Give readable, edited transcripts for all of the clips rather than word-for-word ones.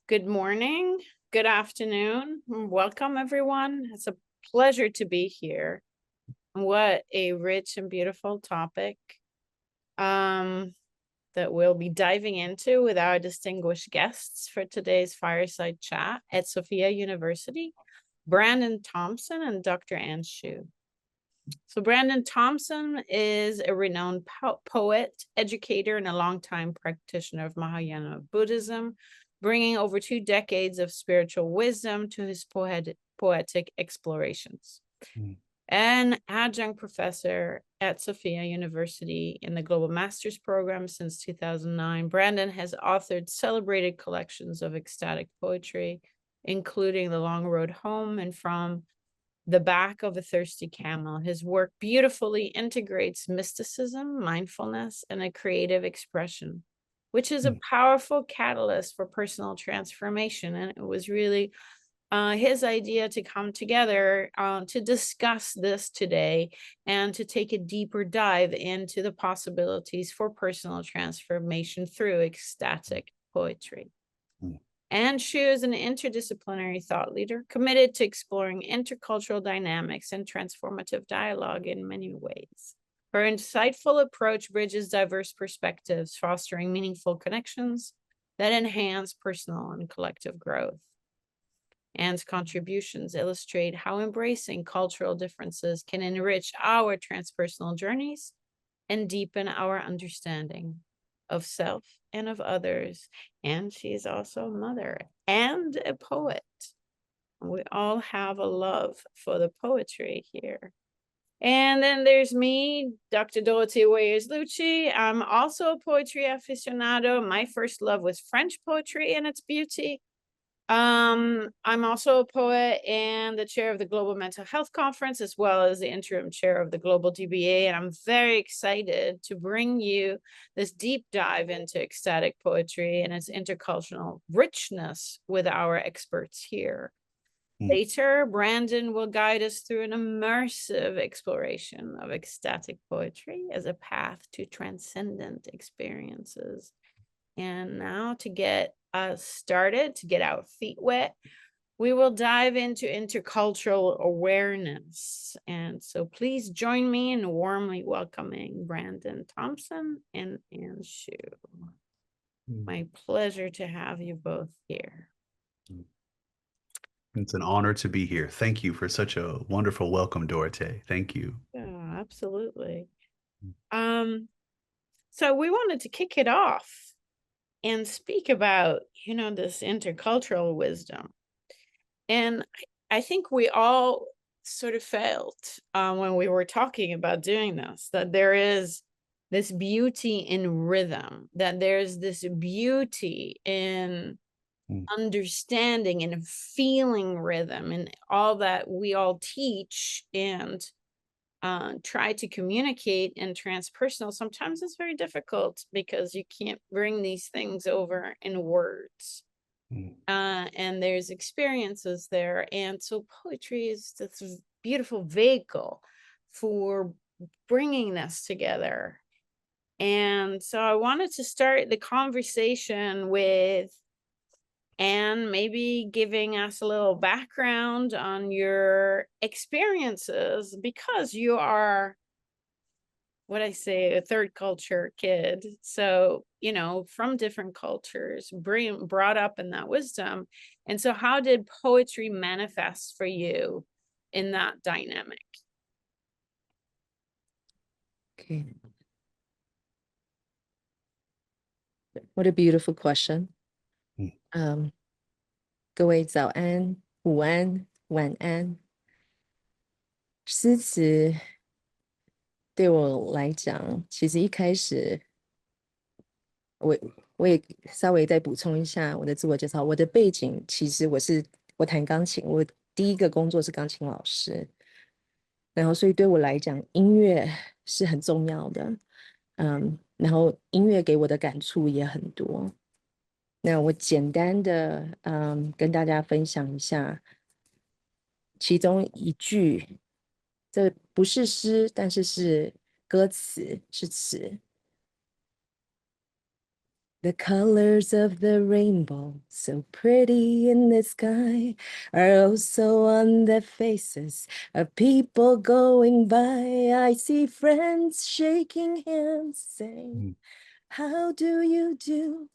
Good morning, good afternoon, welcome everyone. It's a pleasure to be here. What a rich and beautiful topic that we'll be diving into with our distinguished guests for today's Fireside Chat at Sophia University, Brandon Thompson and Dr. Ann Shu. So Brandon Thompson is a renowned poet, educator, and a longtime practitioner of Mahayana Buddhism, bringing over 2 decades of spiritual wisdom to his poetic explorations. An adjunct professor at Sophia University in the Global Master's Program since 2009, Brandon has authored celebrated collections of ecstatic poetry, including The Long Road Home and From the Back of a Thirsty Camel. His work beautifully integrates mysticism, mindfulness, and a creative expression, which is a powerful catalyst for personal transformation. And it was really his idea to come together to discuss this today and to take a deeper dive into the possibilities for personal transformation through ecstatic poetry. And she is an interdisciplinary thought leader committed to exploring intercultural dynamics and transformative dialogue in many ways. Her insightful approach bridges diverse perspectives, fostering meaningful connections that enhance personal and collective growth. Anne's contributions illustrate how embracing cultural differences can enrich our transpersonal journeys and deepen our understanding of self and of others. And she's also a mother and a poet. We all have a love for the poetry here. And then there's me, Dr. Dorothy Weyers-Lucci. I'm also a poetry aficionado. My first love was French poetry and its beauty. I'm also a poet and the chair of the Global Mental Health Conference, as well as the interim chair of the Global DBA. And I'm very excited to bring you this deep dive into ecstatic poetry and its intercultural richness with our experts here. Later, Brandon will guide us through an immersive exploration of ecstatic poetry as a path to transcendent experiences. And now to get us started, to get our feet wet, we will dive into intercultural awareness. And so please join me in warmly welcoming Brandon Thompson and Ann Shu. My pleasure to have you both here. It's an honor to be here. Thank you for such a wonderful welcome, Dorothy. Thank you. Yeah, absolutely. So we wanted to kick it off and speak about, this intercultural wisdom. And I think we all sort of felt when we were talking about doing this, that there is this beauty in rhythm, that there's this beauty in understanding and feeling rhythm, and all that we all teach and try to communicate in transpersonal. Sometimes it's very difficult because you can't bring these things over in words. And there's experiences there. And so poetry is this beautiful vehicle for bringing this together. And so I wanted to start the conversation with Anne maybe giving us a little background on your experiences, because you are, what I say, a third culture kid. So, from different cultures, brought up in that wisdom. And so how did poetry manifest for you in that dynamic? Okay. What a beautiful question. 各位早安、午安、晚安。诗词对我来讲，其实一开始，我也稍微再补充一下我的自我介绍。我的背景其实我弹钢琴，我第一个工作是钢琴老师，然后所以对我来讲，音乐是很重要的。然后音乐给我的感触也很多。那我简单的跟大家分享一下其中一句，这不是诗，但是是歌词，是词。The colors of the rainbow, so pretty in the sky, are also on the faces of people going by. I see friends shaking hands, saying, how do you do?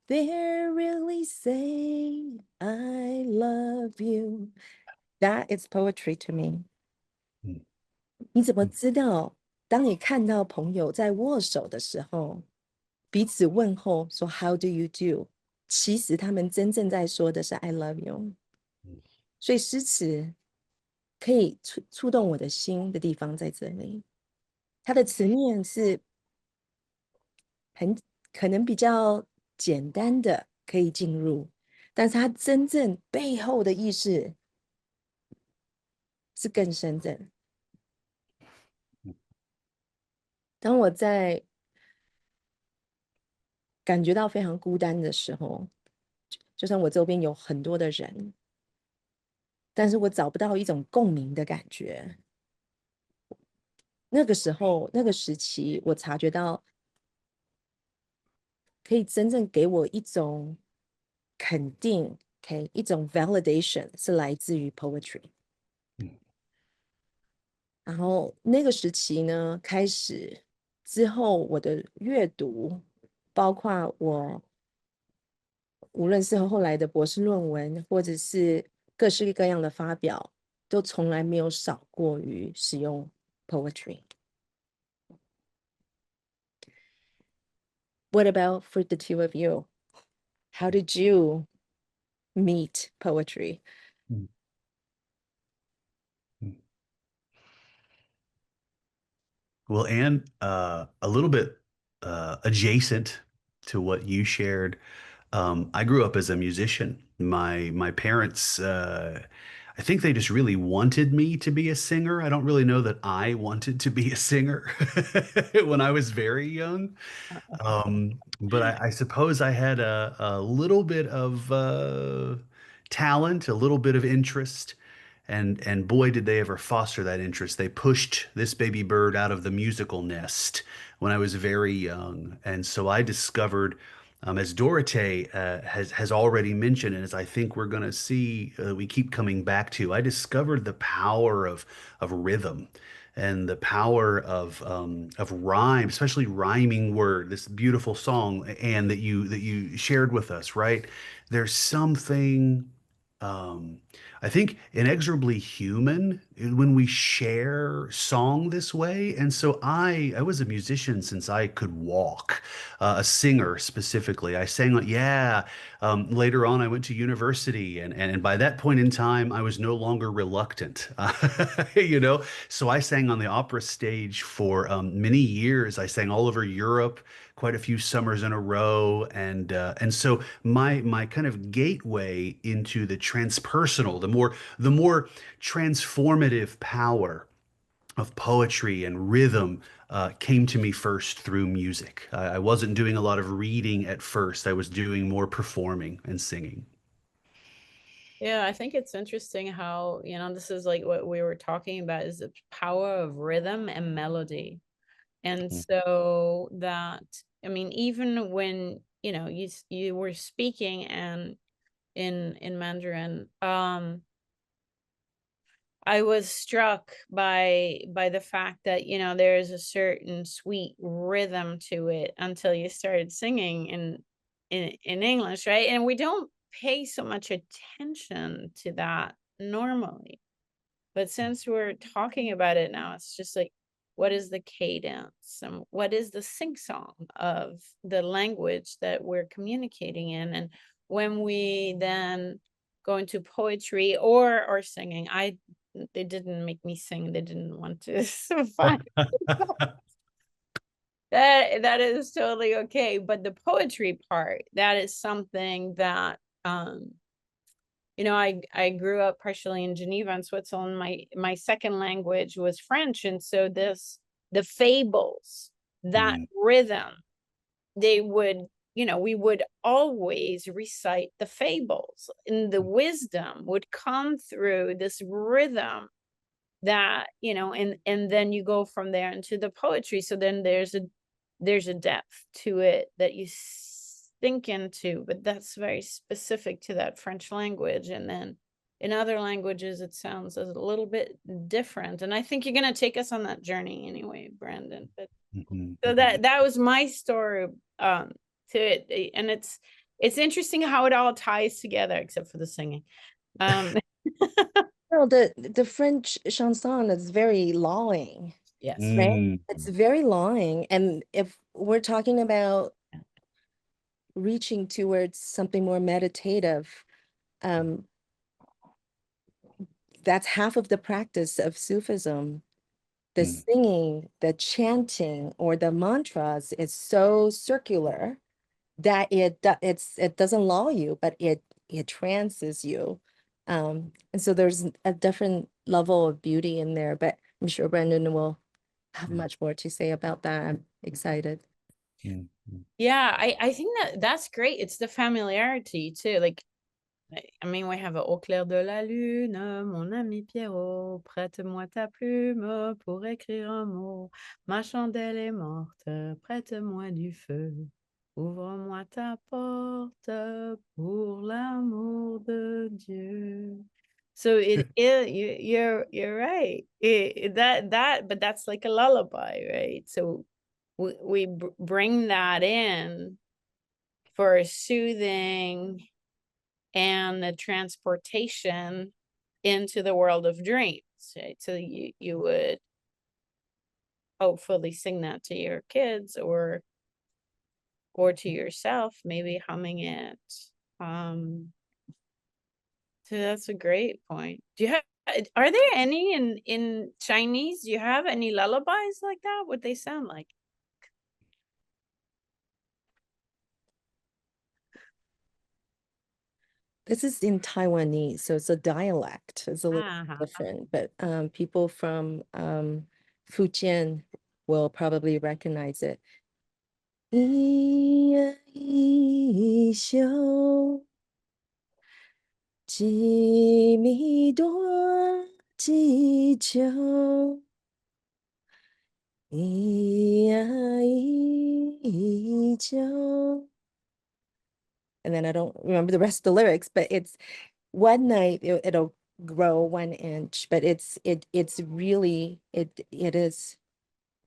They're really saying, I love you. That is poetry to me. 你怎么知道，当你看到朋友在握手的时候，彼此问候说 How do you do？其实他们真正在说的是 I love you。所以诗词可以触动我的心的地方在这里，它的词面是可能比较简单的可以进入，但是它真正背后的意思是更深的。当我在感觉到非常孤单的时候，就算我周边有很多的人，但是我找不到一种共鸣的感觉。那个时候，那个时期，我察觉到可以真正给我一种肯定，OK，一种 validation 是来自于 poetry。然后那个时期呢，开始之后，我的阅读，包括我无论是后来的博士论文，或者是各式各样的发表，都从来没有少过于使用 poetry。What about for the two of you? How did you meet poetry? Well, Anne, a little bit adjacent to what you shared. I grew up as a musician. My parents, I think they just really wanted me to be a singer. I don't really know that I wanted to be a singer when I was very young. But I suppose I had a little bit of talent, a little bit of interest, and boy, did they ever foster that interest. They pushed this baby bird out of the musical nest when I was very young, and so I discovered, as Dorothée has already mentioned, and as I think we're going to see, we keep coming back to, I discovered the power of rhythm and the power of rhyme, especially rhyming word. This beautiful song, and that you shared with us, right? There's something, um, I think, inexorably human when we share song this way. And so I was a musician since I could walk, a singer specifically. I sang, yeah. Later on, I went to university, and by that point in time, I was no longer reluctant, you know. So I sang on the opera stage for many years. I sang all over Europe, quite a few summers in a row, and so my kind of gateway into the transpersonal, the more transformative power of poetry and rhythm came to me first through music. I wasn't doing a lot of reading at first. I was doing more performing and singing. Yeah, I think it's interesting how, this is like what we were talking about, is the power of rhythm and melody. And so that, I mean, even when, you were speaking and in Mandarin, I was struck by the fact that, there is a certain sweet rhythm to it until you started singing in English, right? And we don't pay so much attention to that normally. But since we're talking about it now, it's just like, what is the cadence and what is the sing song of the language that we're communicating in? And when we then go into poetry or singing, they didn't make me sing. They didn't want to. So fine. That is totally okay. But the poetry part, that is something that I grew up partially in Geneva in Switzerland. My second language was French. And so the fables, that rhythm, they would, we would always recite the fables, and the wisdom would come through this rhythm that, and then you go from there into the poetry. So then there's a depth to it that you think into, but that's very specific to that French language. And then in other languages, it sounds a little bit different. And I think you're going to take us on that journey anyway, Brandon. But so that was my story to it. And it's interesting how it all ties together, except for the singing. Well, the French chanson is very lawing. Yes. Right? It's very lawing. And if we're talking about reaching towards something more meditative, that's half of the practice of Sufism. The singing, the chanting, or the mantras is so circular that it doesn't lull you, but it trances you. And so there's a different level of beauty in there, but I'm sure Brendan will have much more to say about that. I'm excited. Yeah, I think that's great. It's the familiarity too. Like, I mean, we have a Au clair de la lune, mon ami Pierrot, prête-moi ta plume pour écrire un mot. Ma chandelle est morte, prête-moi du feu. Ouvre-moi ta porte pour l'amour de Dieu. So you're right. But that's like a lullaby, right? So we bring that in for soothing and the transportation into the world of dreams, right? So you would hopefully sing that to your kids or to yourself, maybe humming it. So that's a great point. Are there any in Chinese? Do you have any lullabies like that? What they sound like? This is in Taiwanese, so it's a dialect. It's a little different, but people from Fujian will probably recognize it. 咿呀咿咻，几米多，几秋，咿呀咿啾。And then I don't remember the rest of the lyrics, but it's one night it'll grow 1 inch, but it's really it is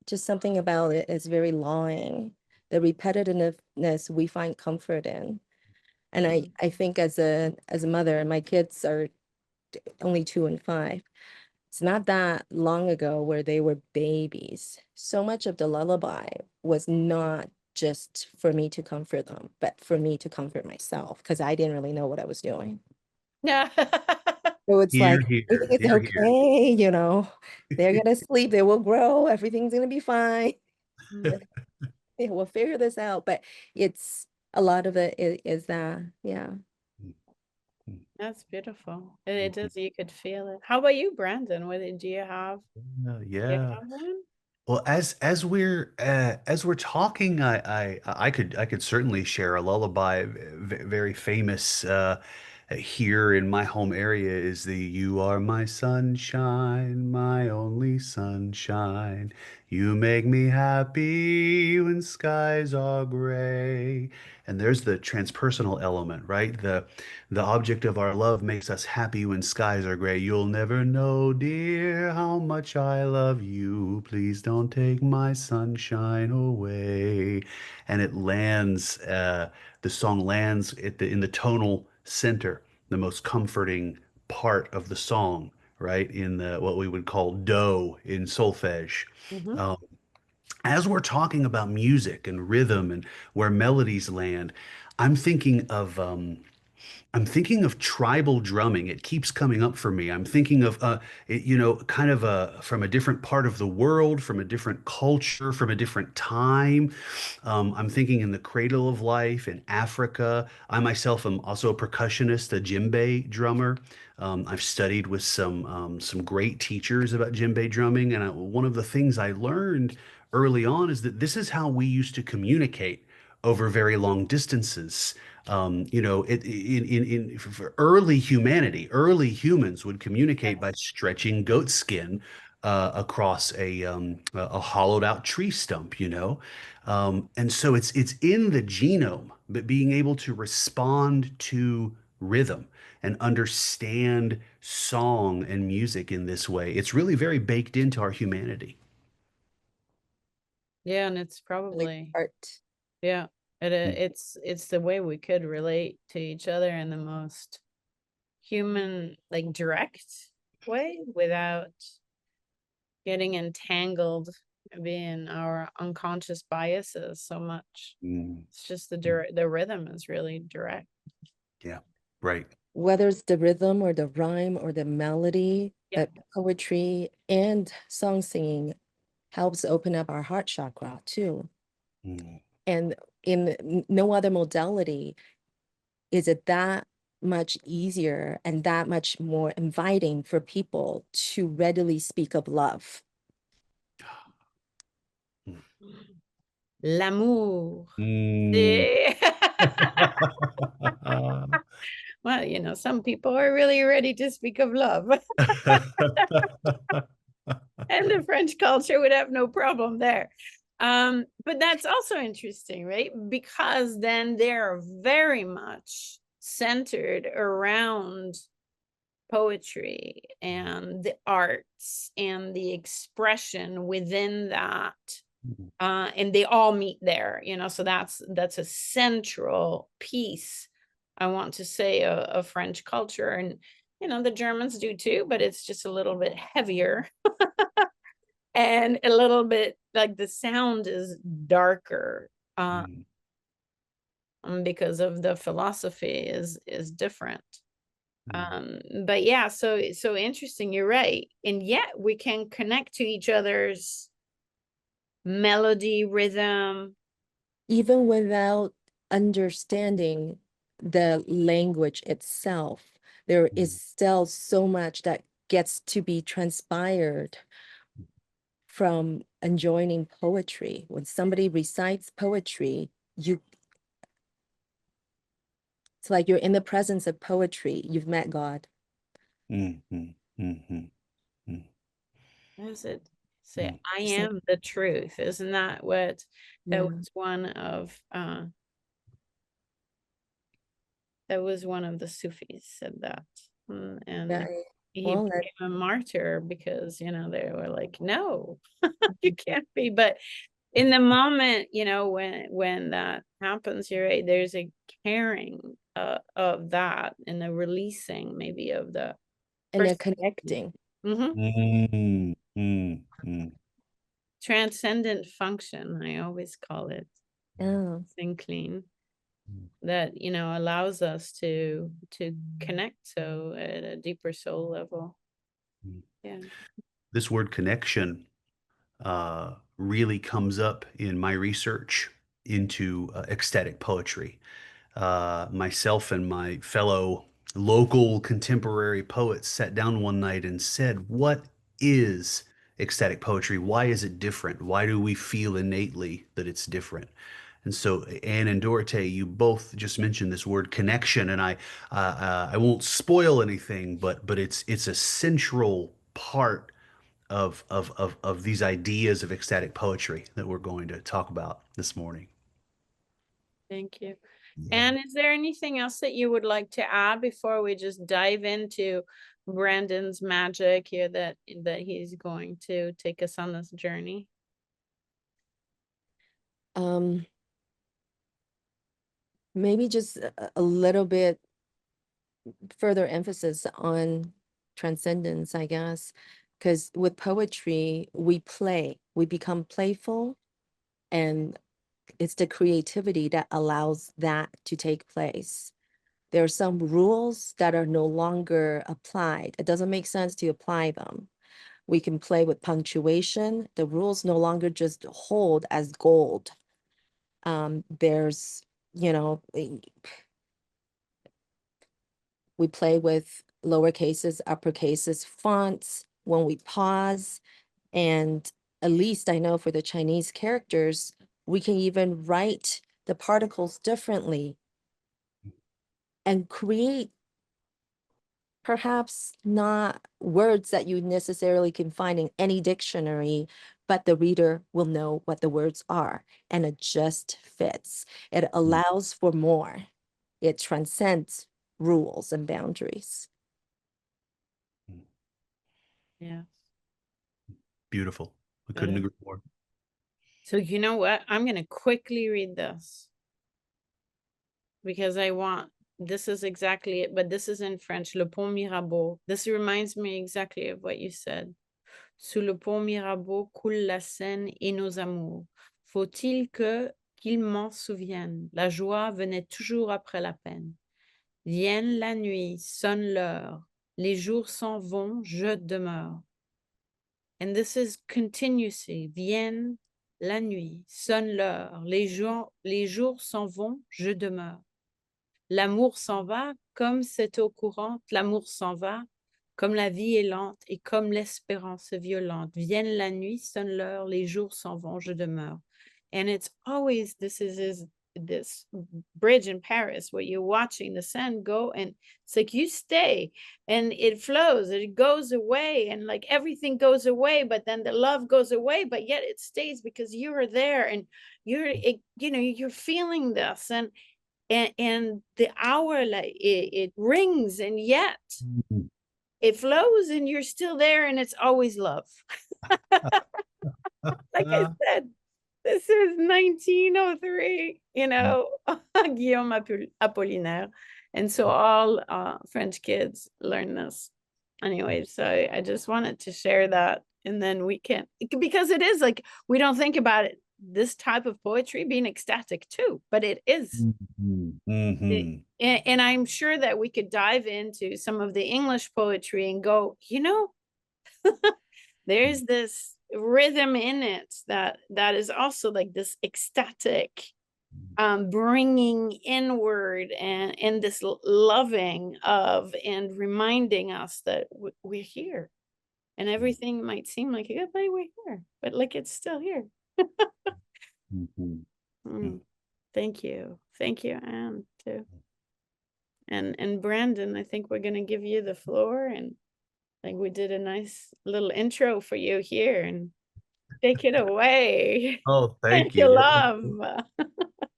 just something about it is very longing. The repetitiveness we find comfort in. And I think as a mother, and my kids are only 2 and 5, it's not that long ago where they were babies. So much of the lullaby was not just for me to comfort them, but for me to comfort myself because I didn't really know what I was doing. Yeah. So it's Here, like, here, it's here, okay, you know, they're gonna sleep, they will grow, everything's gonna be fine. Yeah, we'll figure this out. But it's a lot of it is that, yeah. That's beautiful. It is. You could feel it. How about you, Brandon? Do you have? Do you Yeah. have one? Well, as we're talking, I could certainly share a lullaby. Very famous here in my home area is the "You are my sunshine, my only sunshine. You make me happy when skies are gray." And there's the transpersonal element, right? The object of our love makes us happy when skies are gray. You'll never know, dear, how much I love you. Please don't take my sunshine away. And it lands, the song lands in the tonal center, the most comforting part of the song, right? In the what we would call do in solfege. Um, as we're talking about music and rhythm and where melodies land, I'm thinking of tribal drumming. It keeps coming up for me. I'm thinking of, kind of from a different part of the world, from a different culture, from a different time. I'm thinking in the cradle of life in Africa. I myself am also a percussionist, a djembe drummer. I've studied with some great teachers about djembe drumming, and one of the things I learned early on is that this is how we used to communicate over very long distances. For early humanity, early humans would communicate by stretching goat skin across a hollowed out tree stump, you know. And so it's in the genome, but being able to respond to rhythm and understand song and music in this way, it's really very baked into our humanity. Yeah, and it's Like probably, art. yeah, Mm, it's the way we could relate to each other in the most human, like direct way without getting entangled in our unconscious biases so much. mm, It's just mm. the rhythm is really direct. Yeah, right. Whether it's the rhythm or the rhyme or the melody, Yeah. poetry and song singing helps open up our heart chakra too. Mm, And in no other modality is it that much easier and that much more inviting for people to readily speak of love. L'amour. mm. Eh. Well, you know, some people are really ready to speak of love. And the French culture would have no problem there. But that's also interesting, right? Because then they're very much centered around poetry and the arts and the expression within that. And they all meet there, you know, so that's a central piece, I want to say, of French culture. And you know, the Germans do too, but it's just a little bit heavier and a little bit like the sound is darker, Mm, because of the philosophy is different. mm, But yeah, so interesting, you're right, and yet we can connect to each other's melody, rhythm. Even without understanding the language itself, there is mm, still so much that gets to be transpired from enjoying poetry. When somebody recites poetry, it's like you're in the presence of poetry. You've met God. mm, mm, mm, mm, mm, Is it say mm. I Just like, am the truth? Isn't that what that yeah, was one of that was one of the Sufis said that. And right. he Well, became a martyr because, you know, they were like, no, you can't be. But in the moment, you know, when that happens, you're right, there's a caring of that and a releasing maybe of the and they're connecting. Mhm. Mm, mm, mm, Transcendent function, I always call it, Oh, and clean, mm, that, you know, allows us to connect so at a deeper soul level. mm. Yeah. This word connection really comes up in my research into ecstatic poetry. Myself and my fellow local contemporary poets sat down one night and said, what is ecstatic poetry? Why is it different? Why do we feel innately that it's different? And so, Anne and Dorothée, you both just mentioned this word connection, and I won't spoil anything, but it's a central part of these ideas of ecstatic poetry that we're going to talk about this morning. Thank you. Yeah. And is there anything else that you would like to add before we just dive into Brandon's magic here that he's going to take us on this journey? um, maybe just a little bit further emphasis on transcendence, I guess, because with poetry, we play, we become playful, and it's the creativity that allows that to take place. There are some rules that are no longer applied. It doesn't make sense to apply them. We can play with punctuation. The rules no longer just hold as gold. There's, you know, we play with lower cases, upper cases, fonts when we pause. And at least I know for the Chinese characters, we can even write the particles differently and create perhaps not words that you necessarily can find in any dictionary, but the reader will know what the words are, and it just fits. It allows for more. It transcends rules and boundaries. Yeah. Beautiful. I couldn't agree more. So you know what? I'm going to quickly read this because this is exactly it, but this is in French, Le Pont Mirabeau. This reminds me exactly of what you said. Sous le pont Mirabeau coule la Seine et nos amours. Faut-il qu'ils m'en souviennent? La joie venait toujours après la peine. Vienne la nuit, sonne l'heure. Les jours s'en vont, je demeure. And this is continuously. Vienne la nuit, sonne l'heure. Les jours s'en vont, je demeure. L'amour s'en va comme cette eau courante. L'amour s'en va comme la vie est lente et comme l'espérance est violente. Vienne la nuit, sonne l'heure. Les jours s'en vont, je demeure. And it's always, this bridge in Paris where you're watching the sun go, and it's like you stay and it flows, it goes away, and like everything goes away, but then the love goes away, but yet it stays because you are there and you're feeling this, and the hour, like it rings, and yet it flows and you're still there, and it's always love. Like I said, this is 1903, Guillaume Apollinaire. And so all French kids learn this. Anyway, so I just wanted to share that. And then because it is like, we don't think about it, this type of poetry being ecstatic too, but it is. And I'm sure that we could dive into some of the English poetry and go, there's this rhythm in it that is also like this ecstatic, bringing inward and this loving of and reminding us that we're here, and everything might seem like goodbye, we're here, but like it's still here. Thank you, Anne, too. And Brandon, I think we're gonna give you the floor, and like we did a nice little intro for you here, and take it away. Oh, thank You you. love.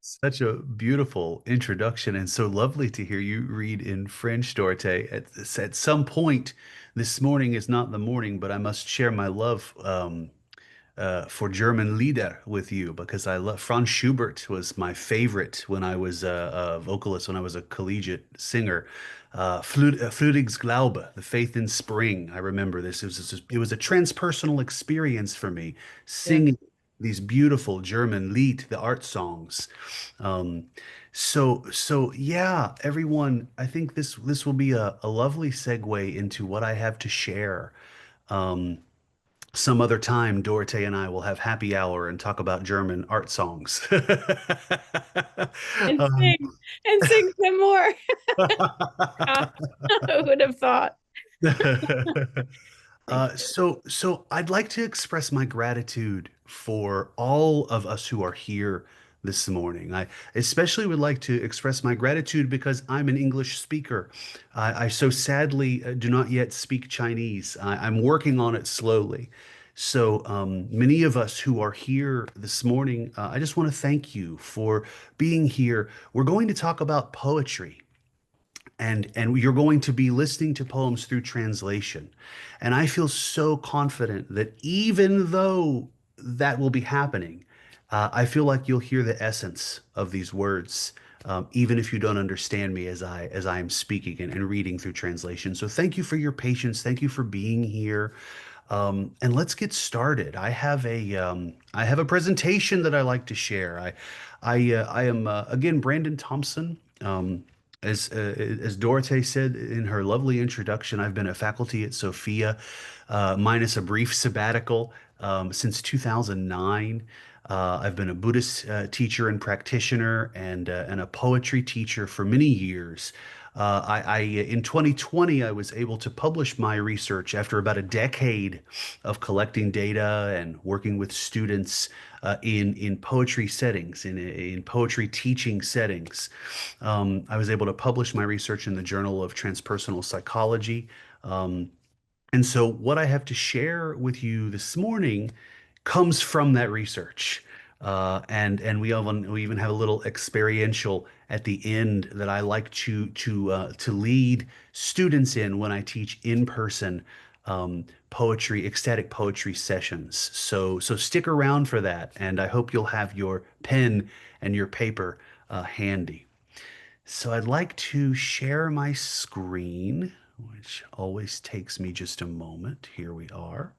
Such a beautiful introduction, and so lovely to hear you read in French, Dorothy. At some point this morning is not the morning, but I must share my love for German Lieder with you, because I love Franz Schubert was my favorite when I was a vocalist, when I was a collegiate singer. Frühlings Glaube, the Faith in Spring. I remember this. It was a transpersonal experience for me, singing these beautiful German Lied, the art songs. Um, so yeah, everyone, I think this will be a lovely segue into what I have to share. Um, some other time, Dorothea and I will have happy hour and talk about German art songs. And Um, sing some more. Who would have thought? So I'd like to express my gratitude for all of us who are here this morning. I especially would like to express my gratitude because I'm an English speaker. I so sadly do not yet speak Chinese. I'm working on it slowly. So many of us who are here this morning, I just want to thank you for being here. We're going to talk about poetry, and you're going to be listening to poems through translation. And I feel so confident that even though that will be happening, I feel like you'll hear the essence of these words, even if you don't understand me as I am speaking and reading through translation. So thank you for your patience. Thank you for being here. And let's get started. I have a presentation that I like to share. I am again Brandon Thompson. As Dorothea said in her lovely introduction, I've been a faculty at Sophia, minus a brief sabbatical, since 2009. I've been a Buddhist teacher and practitioner, and a poetry teacher for many years. In 2020, I was able to publish my research after about a decade of collecting data and working with students in poetry settings, in poetry teaching settings. I was able to publish my research in the Journal of Transpersonal Psychology. And so, what I have to share with you this morning comes from that research. And we even have a little experiential at the end that I like to lead students in when I teach in person poetry, ecstatic poetry sessions. So stick around for that, and I hope you'll have your pen and your paper handy. So I'd like to share my screen, which always takes me just a moment. Here we are.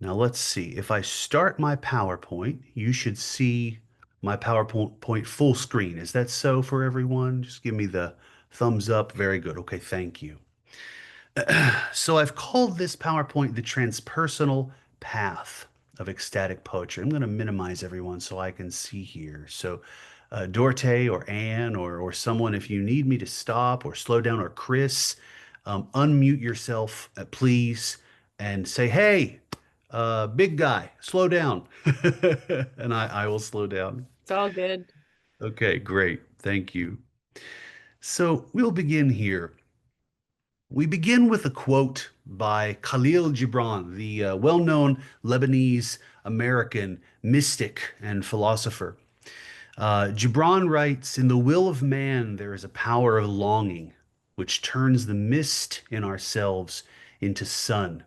Now let's see. If I start my PowerPoint, you should see my PowerPoint full screen. Is that so for everyone? Just give me the thumbs up. Very good. Okay, thank you. So I've called this PowerPoint the transpersonal path of ecstatic poetry. I'm going to minimize everyone so I can see here. So Dorte or Anne or someone, if you need me to stop or slow down, or Chris, unmute yourself, please, and say, hey, big guy, slow down. And I will slow down. It's all good. Okay, great. Thank you. So we'll begin here. We begin with a quote by Khalil Gibran, the well-known Lebanese American mystic and philosopher. Gibran writes, in the will of man, there is a power of longing, which turns the mist in ourselves into sun.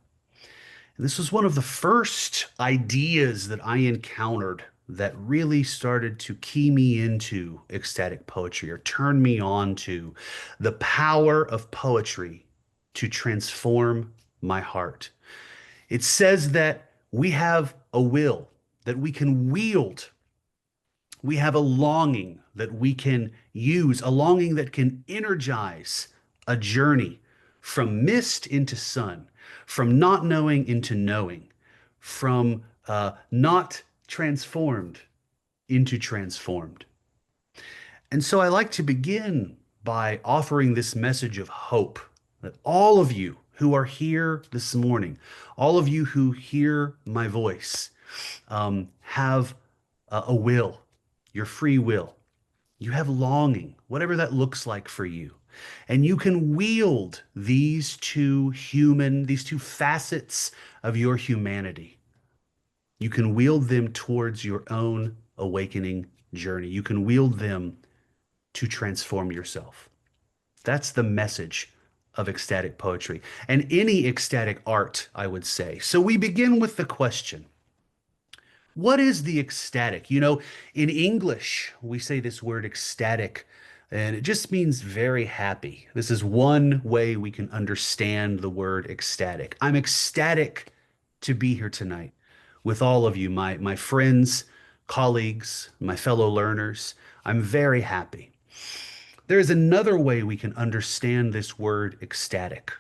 And this was one of the first ideas that I encountered that really started to key me into ecstatic poetry, or turn me on to the power of poetry to transform my heart. It says that we have a will that we can wield. We have a longing that we can use, a longing that can energize a journey from mist into sun, from not knowing into knowing, from not transformed into transformed. And so I like to begin by offering this message of hope that all of you who are here this morning, all of you who hear my voice, have a will, your free will. You have longing, whatever that looks like for you. And you can wield these two facets of your humanity. You can wield them towards your own awakening journey. You can wield them to transform yourself. That's the message of ecstatic poetry and any ecstatic art, I would say. So we begin with the question, what is the ecstatic? You know, in English, we say this word ecstatic, and it just means very happy. This is one way we can understand the word ecstatic. I'm ecstatic to be here tonight with all of you, my friends, colleagues, my fellow learners. I'm very happy. There is another way we can understand this word ecstatic.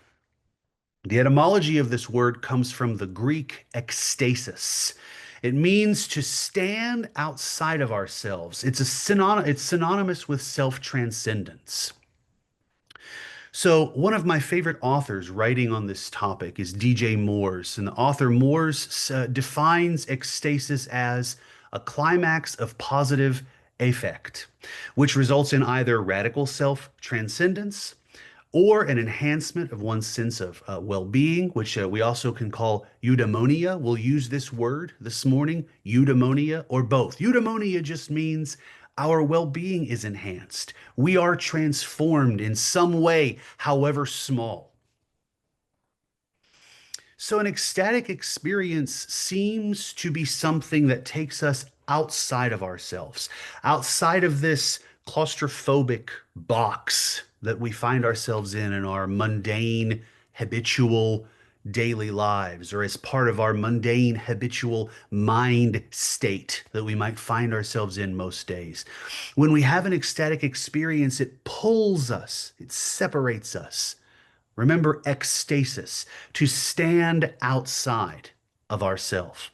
The etymology of this word comes from the Greek ekstasis. It means to stand outside of ourselves. It's synonymous with self-transcendence. So one of my favorite authors writing on this topic is DJ Moores, and the author Moores defines ecstasis as a climax of positive affect, which results in either radical self-transcendence or an enhancement of one's sense of well-being, which we also can call eudaimonia. We'll use this word this morning, eudaimonia, or both. Eudaimonia just means our well-being is enhanced. We are transformed in some way, however small. So an ecstatic experience seems to be something that takes us outside of ourselves, outside of this claustrophobic box that we find ourselves in our mundane, habitual daily lives, or as part of our mundane, habitual mind state that we might find ourselves in most days. When we have an ecstatic experience, it pulls us, it separates us. Remember ecstasis, to stand outside of ourself.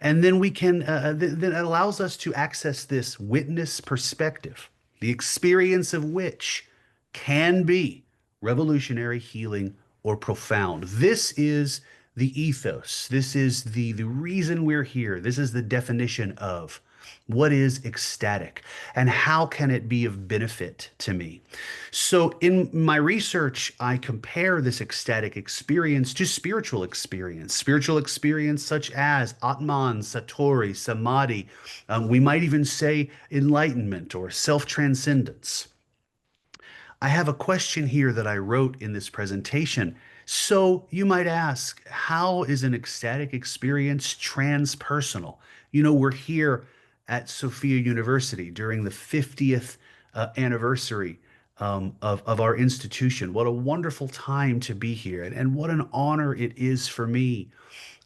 And then we can, then it allows us to access this witness perspective. the experience of which can be revolutionary, healing, or profound. This is the ethos. This is the reason we're here. This is the definition of what is ecstatic and how can it be of benefit to me. So in my research, I compare this ecstatic experience to spiritual experience such as Atman, Satori, Samadhi. We might even say enlightenment or self-transcendence. I have a question here that I wrote in this presentation. So you might ask, how is an ecstatic experience transpersonal? You know, we're here at Sophia University during the 50th anniversary of our institution. What a wonderful time to be here, and what an honor it is for me.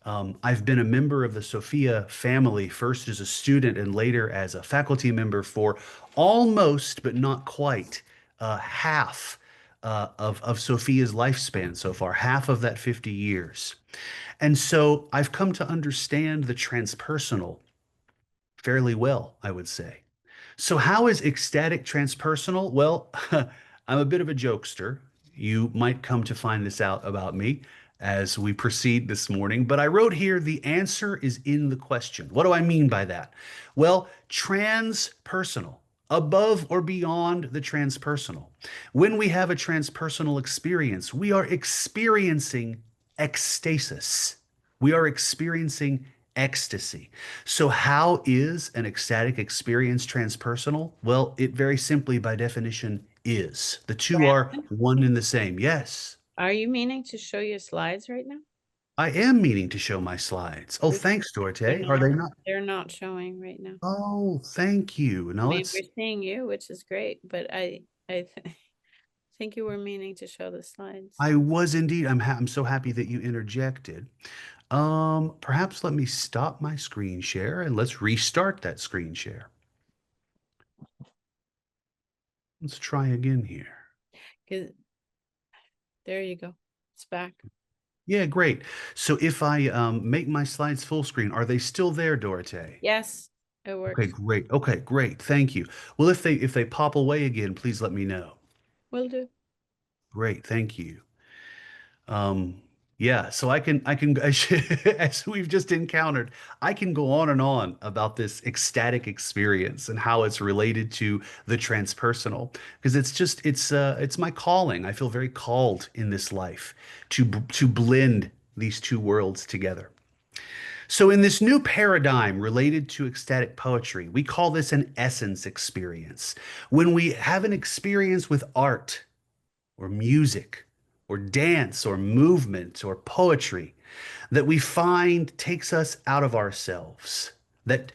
I've been a member of the Sophia family, first as a student and later as a faculty member for almost, but not quite, half of Sophia's lifespan so far, half of that 50 years. And so I've come to understand the transpersonal fairly well, I would say. So, how is ecstatic transpersonal? Well, I'm a bit of a jokester. You might come to find this out about me as we proceed this morning, but I wrote here the answer is in the question. What do I mean by that? Well, transpersonal, above or beyond the transpersonal. When we have a transpersonal experience, we are experiencing ecstasis. We are experiencing ecstasy. So, how is an ecstatic experience transpersonal? Well, it very simply, by definition, is. The two are Brandon, one and the same. Yes, are you meaning to show your slides right now? I am meaning to show my slides. Oh, They're thanks, they're Dorte. Are not they not? they're not showing right now. Oh, thank you. I Now mean, let's. we're seeing you, which is great, but I think you were meaning to show the slides. I was indeed. I'm so happy that you interjected. Perhaps let me stop my screen share and let's restart that screen share. Let's try again here. 'Cause there you go. It's back. Yeah, great. So if I make my slides full screen, are they still there, Dorothy? Yes, it Okay, works. great. Okay, great. Thank you. Well, if they pop away again, please let me know. Will do. Great, thank you. Um, yeah, so I can as we've just encountered, I can go on and on about this ecstatic experience and how it's related to the transpersonal because it's my calling. I feel very called in this life to blend these two worlds together. So, in this new paradigm related to ecstatic poetry, we call this an essence experience. When we have an experience with art or music or dance or movement or poetry that we find takes us out of ourselves, that,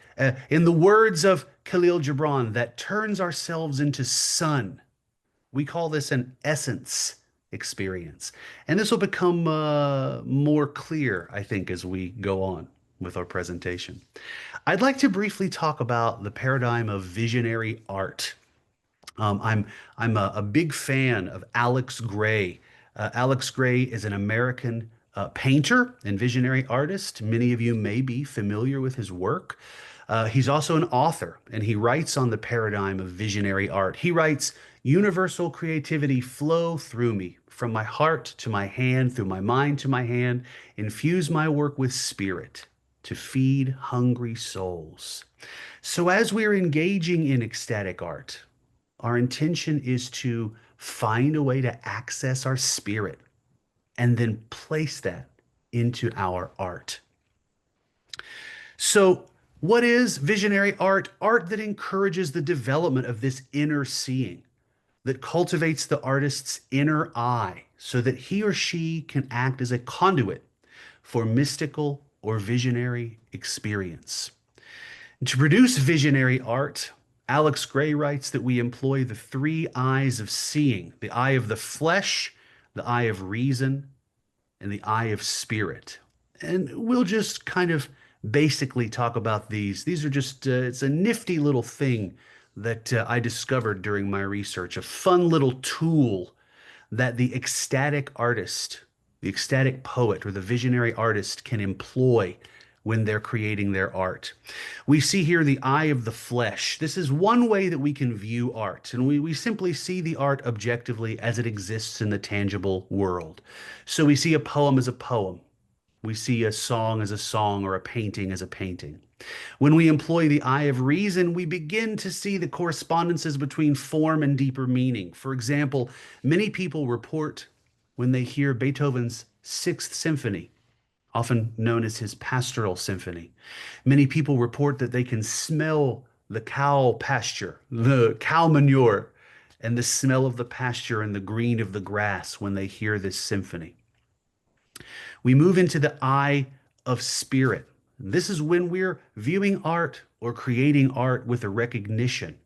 in the words of Khalil Gibran, that turns ourselves into sun. We call this an essence experience. And this will become more clear, I think, as we go on with our presentation. I'd like to briefly talk about the paradigm of visionary art. I'm a big fan of Alex Gray. Alex Gray is an American painter and visionary artist. Many of you may be familiar with his work. He's also an author, and he writes on the paradigm of visionary art. He writes, "Universal creativity flow through me, from my heart to my hand, through my mind to my hand. Infuse my work with spirit to feed hungry souls." So, as we're engaging in ecstatic art, our intention is to find a way to access our spirit and then place that into our art. So, what is visionary art? Art that encourages the development of this inner seeing, that cultivates the artist's inner eye so that he or she can act as a conduit for mystical or visionary experience. To produce visionary art, Alex Gray writes that we employ the three eyes of seeing: the eye of the flesh, the eye of reason, and the eye of spirit. And we'll just kind of basically talk about these. These are just, it's a nifty little thing that I discovered during my research, a fun little tool that the ecstatic artist, the ecstatic poet, or the visionary artist can employ when they're creating their art. We see here the eye of the flesh. This is one way that we can view art, and we simply see the art objectively as it exists in the tangible world. So we see a poem as a poem. We see a song as a song or a painting as a painting. When we employ the eye of reason, we begin to see the correspondences between form and deeper meaning. For example, many people report when they hear Beethoven's Sixth Symphony, often known as his Pastoral Symphony. Many people report that they can smell the cow pasture, the cow manure, and the smell of the pasture and the green of the grass when they hear this symphony. We move into the eye of spirit. This is when we're viewing art or creating art with a recognition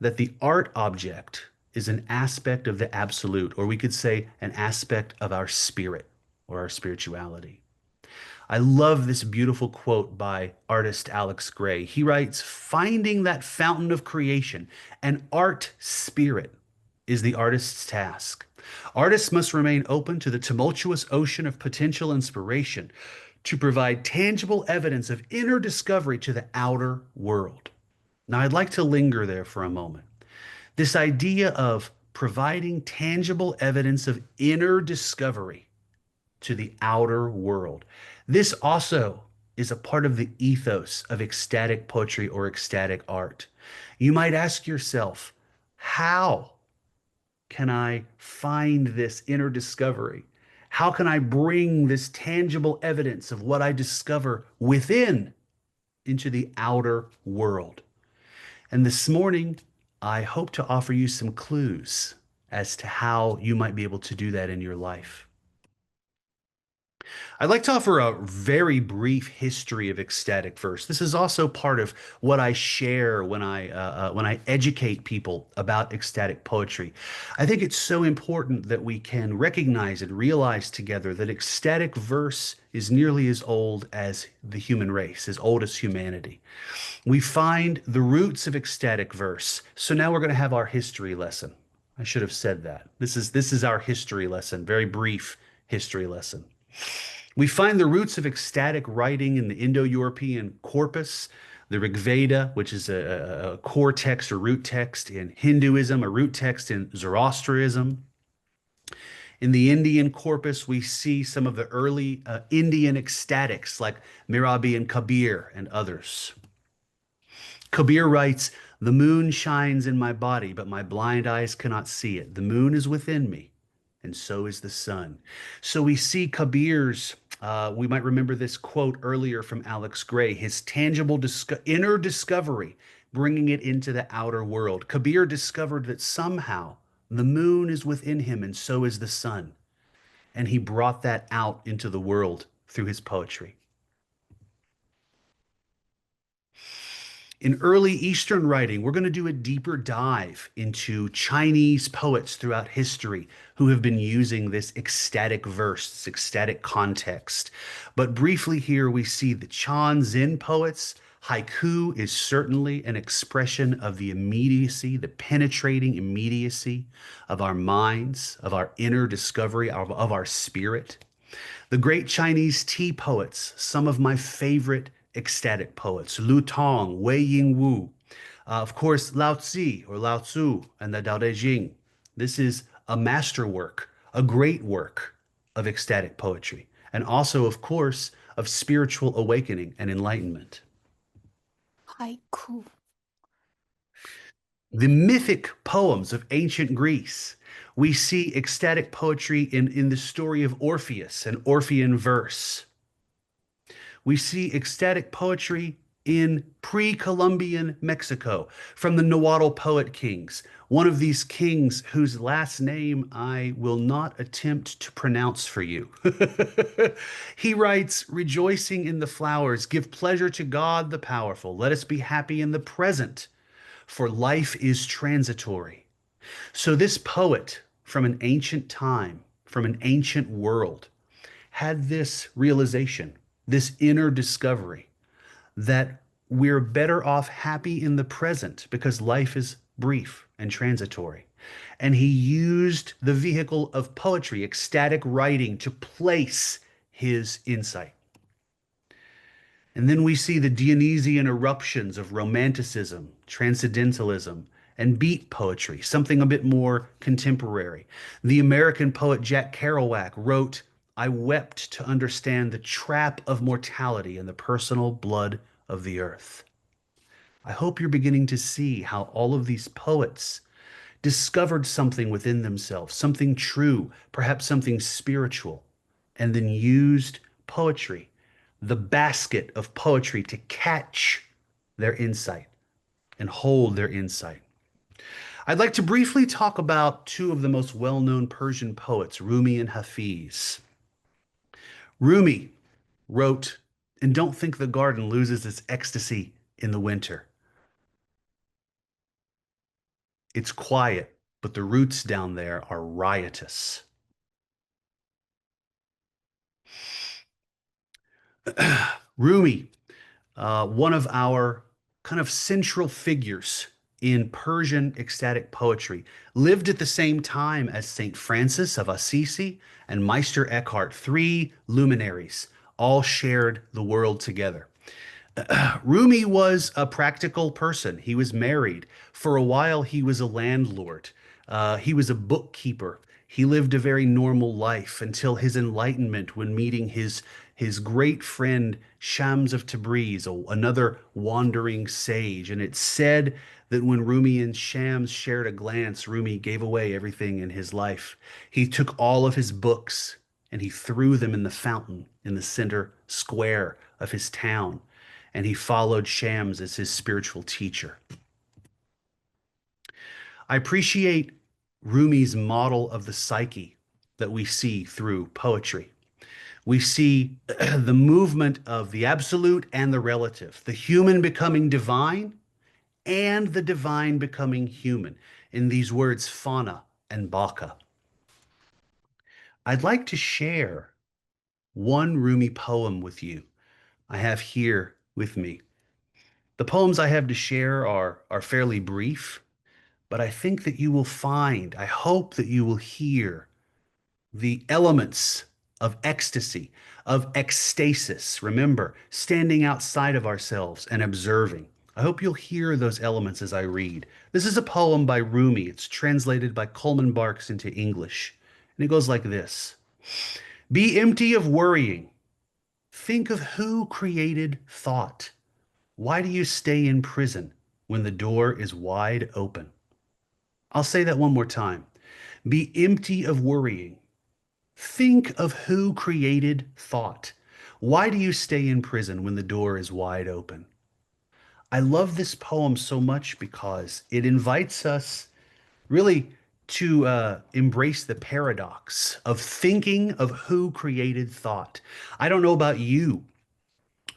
that the art object is an aspect of the absolute, or we could say an aspect of our spirit or our spirituality. I love this beautiful quote by artist Alex Gray. He writes, "Finding that fountain of creation, an art spirit, is the artist's task. Artists must remain open to the tumultuous ocean of potential inspiration to provide tangible evidence of inner discovery to the outer world." Now, I'd like to linger there for a moment. This idea of providing tangible evidence of inner discovery to the outer world. This also is a part of the ethos of ecstatic poetry or ecstatic art. You might ask yourself, how can I find this inner discovery? How can I bring this tangible evidence of what I discover within into the outer world? And this morning, I hope to offer you some clues as to how you might be able to do that in your life. I'd like to offer a very brief history of ecstatic verse. This is also part of what I share when I educate people about ecstatic poetry. I think it's so important that we can recognize and realize together that ecstatic verse is nearly as old as the human race, as old as humanity. We find the roots of ecstatic verse. So now we're going to have our history lesson. I should have said that. This is our history lesson, very brief history lesson. We find the roots of ecstatic writing in the Indo-European corpus, the Rig Veda, which is a core text or root text in Hinduism, a root text in Zoroastrianism. In the Indian corpus, we see some of the early Indian ecstatics like Mirabi and Kabir and others. Kabir writes, "The moon shines in my body, but my blind eyes cannot see it. The moon is within me, and so is the sun." So we see Kabir's, we might remember this quote earlier from Alex Gray, his tangible inner discovery, bringing it into the outer world. Kabir discovered that somehow the moon is within him, and so is the sun. And he brought that out into the world through his poetry. In early Eastern writing, we're going to do a deeper dive into Chinese poets throughout history who have been using this ecstatic verse, this ecstatic context. But briefly here, we see the Chan Zen poets. Haiku is certainly an expression of the immediacy, the penetrating immediacy of our minds, of our inner discovery, of our spirit. The great Chinese tea poets, some of my favorite ecstatic poets, Lu Tong, Wei Yingwu, of course, Lao Tzu or Lao Tzu and the Tao Te Ching. This is a masterwork, a great work of ecstatic poetry, and also, of course, of spiritual awakening and enlightenment. Haiku. The mythic poems of ancient Greece. We see ecstatic poetry in the story of Orpheus and Orphean verse. We see ecstatic poetry in pre-Columbian Mexico from the Nahuatl poet kings. One of these kings whose last name I will not attempt to pronounce for you. He writes, "Rejoicing in the flowers, give pleasure to God the powerful. Let us be happy in the present, for life is transitory." So this poet from an ancient time, from an ancient world, had this realization, this inner discovery that we're better off happy in the present because life is brief and transitory. And he used the vehicle of poetry, ecstatic writing, to place his insight. And then we see the Dionysian eruptions of romanticism, transcendentalism, and beat poetry, something a bit more contemporary. The American poet Jack Kerouac wrote, "I wept to understand the trap of mortality and the personal blood of the earth." I hope you're beginning to see how all of these poets discovered something within themselves, something true, perhaps something spiritual, and then used poetry, the basket of poetry, to catch their insight and hold their insight. I'd like to briefly talk about two of the most well-known Persian poets, Rumi and Hafiz. Rumi wrote, "And don't think the garden loses its ecstasy in the winter. It's quiet, but the roots down there are riotous." Rumi, one of our kind of central figures in Persian ecstatic poetry, lived at the same time as Saint Francis of Assisi and Meister Eckhart, three luminaries, all shared the world together. Rumi was a practical person. He was married. For a while, he was a landlord. He was a bookkeeper. He lived a very normal life until his enlightenment when meeting his great friend Shams of Tabriz, another wandering sage. And it's said that when Rumi and Shams shared a glance, Rumi gave away everything in his life. He took all of his books and he threw them in the fountain in the center square of his town, and he followed Shams as his spiritual teacher. I appreciate Rumi's model of the psyche that we see through poetry. We see the movement of the absolute and the relative, the human becoming divine and the divine becoming human, in these words, fauna and baka. I'd like to share one Rumi poem with you I have here with me. The poems I have to share are fairly brief, but I think that you will find, I hope that you will hear the elements of ecstasy, of ecstasis. Remember, standing outside of ourselves and observing. I hope you'll hear those elements as I read. This is a poem by Rumi. It's translated by Coleman Barks into English. And it goes like this. Be empty of worrying. Think of who created thought. Why do you stay in prison when the door is wide open? I'll say that one more time. Be empty of worrying. Think of who created thought. Why do you stay in prison when the door is wide open? I love this poem so much because it invites us really to embrace the paradox of thinking of who created thought. I don't know about you,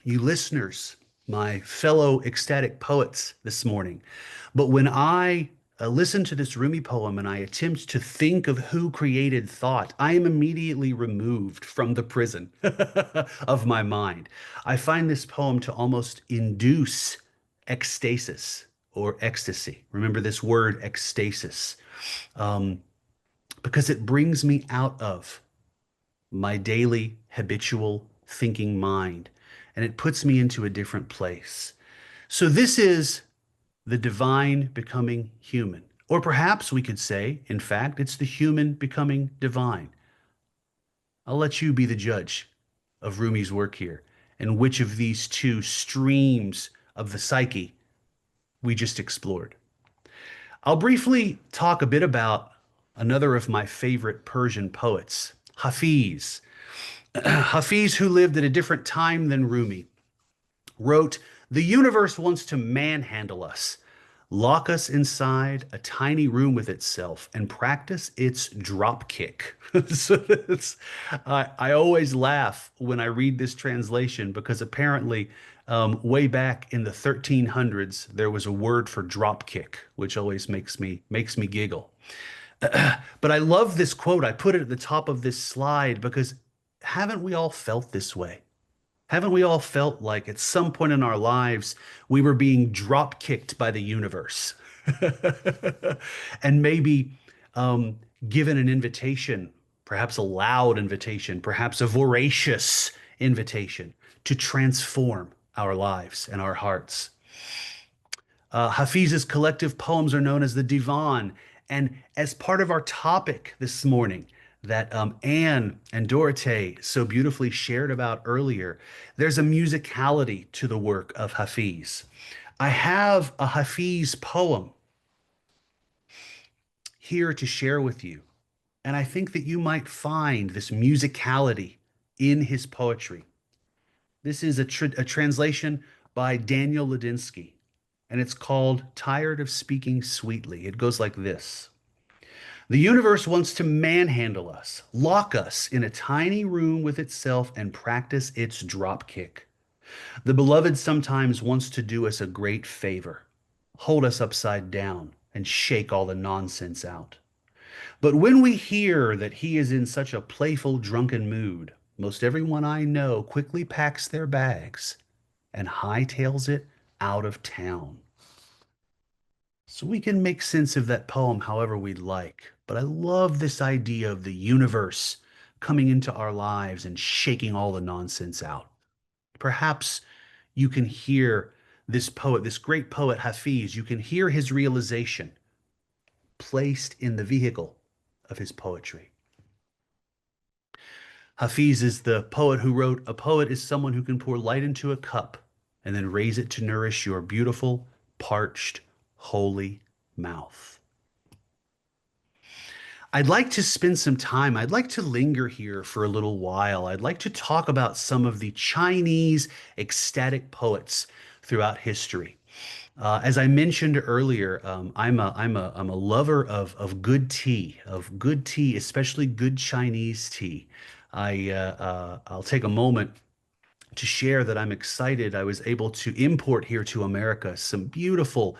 you listeners, my fellow ecstatic poets this morning, but when I listen to this Rumi poem and I attempt to think of who created thought, I am immediately removed from the prison of my mind. I find this poem to almost induce ecstasis or ecstasy. Remember this word, ecstasis, because it brings me out of my daily habitual thinking mind and it puts me into a different place. So this is the divine becoming human. Or perhaps we could say, in fact, it's the human becoming divine. I'll let you be the judge of Rumi's work here and which of these two streams of the psyche we just explored. I'll briefly talk a bit about another of my favorite Persian poets, Hafiz. Hafiz, who lived at a different time than Rumi, wrote, "The universe wants to manhandle us, lock us inside a tiny room with itself, and practice its drop kick." So I always laugh when I read this translation because apparently way back in the 1300s, there was a word for drop kick, which always makes me giggle. But I love this quote. I put it at the top of this slide because haven't we all felt this way? Haven't we all felt like at some point in our lives we were being drop kicked by the universe and maybe given an invitation, perhaps a loud invitation, perhaps a voracious invitation to transform, our lives and our hearts. Hafiz's collective poems are known as the Divan. And as part of our topic this morning, that Anne and Dorothée so beautifully shared about earlier, there's a musicality to the work of Hafiz. I have a Hafiz poem here to share with you, and I think that you might find this musicality in his poetry. This is a translation by Daniel Ladinsky, and it's called Tired of Speaking Sweetly. It goes like this. The universe wants to manhandle us, lock us in a tiny room with itself, and practice its drop kick. The beloved sometimes wants to do us a great favor, hold us upside down, and shake all the nonsense out. But when we hear that he is in such a playful, drunken mood, most everyone I know quickly packs their bags and hightails it out of town. So we can make sense of that poem however we'd like, but I love this idea of the universe coming into our lives and shaking all the nonsense out. Perhaps you can hear this poet, this great poet Hafiz, you can hear his realization placed in the vehicle of his poetry. Hafiz is the poet who wrote, "A poet is someone who can pour light into a cup and then raise it to nourish your beautiful, parched, holy mouth." I'd like to spend some time, I'd like to linger here for a little while. I'd like to talk about some of the Chinese ecstatic poets throughout history. As I mentioned earlier, I'm a lover of good tea, especially good Chinese tea. I'll take a moment to share that I'm excited. I was able to import here to America some beautiful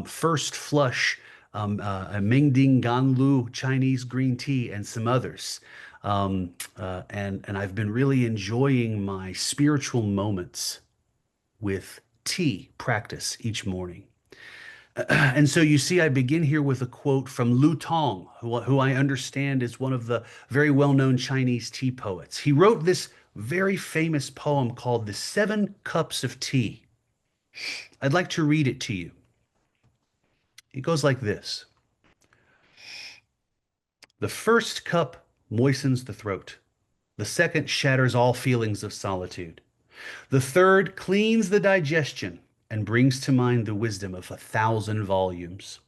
first flush a Mingding Ganlu Chinese green tea and some others. And I've been really enjoying my spiritual moments with tea practice each morning. And so you see, I begin here with a quote from Lu Tong, who I understand is one of the very well-known Chinese tea poets. He wrote this very famous poem called The 7 Cups of Tea. I'd like to read it to you. It goes like this. The first cup moistens the throat. The second shatters all feelings of solitude. The third cleans the digestion and brings to mind the wisdom of 1,000 volumes.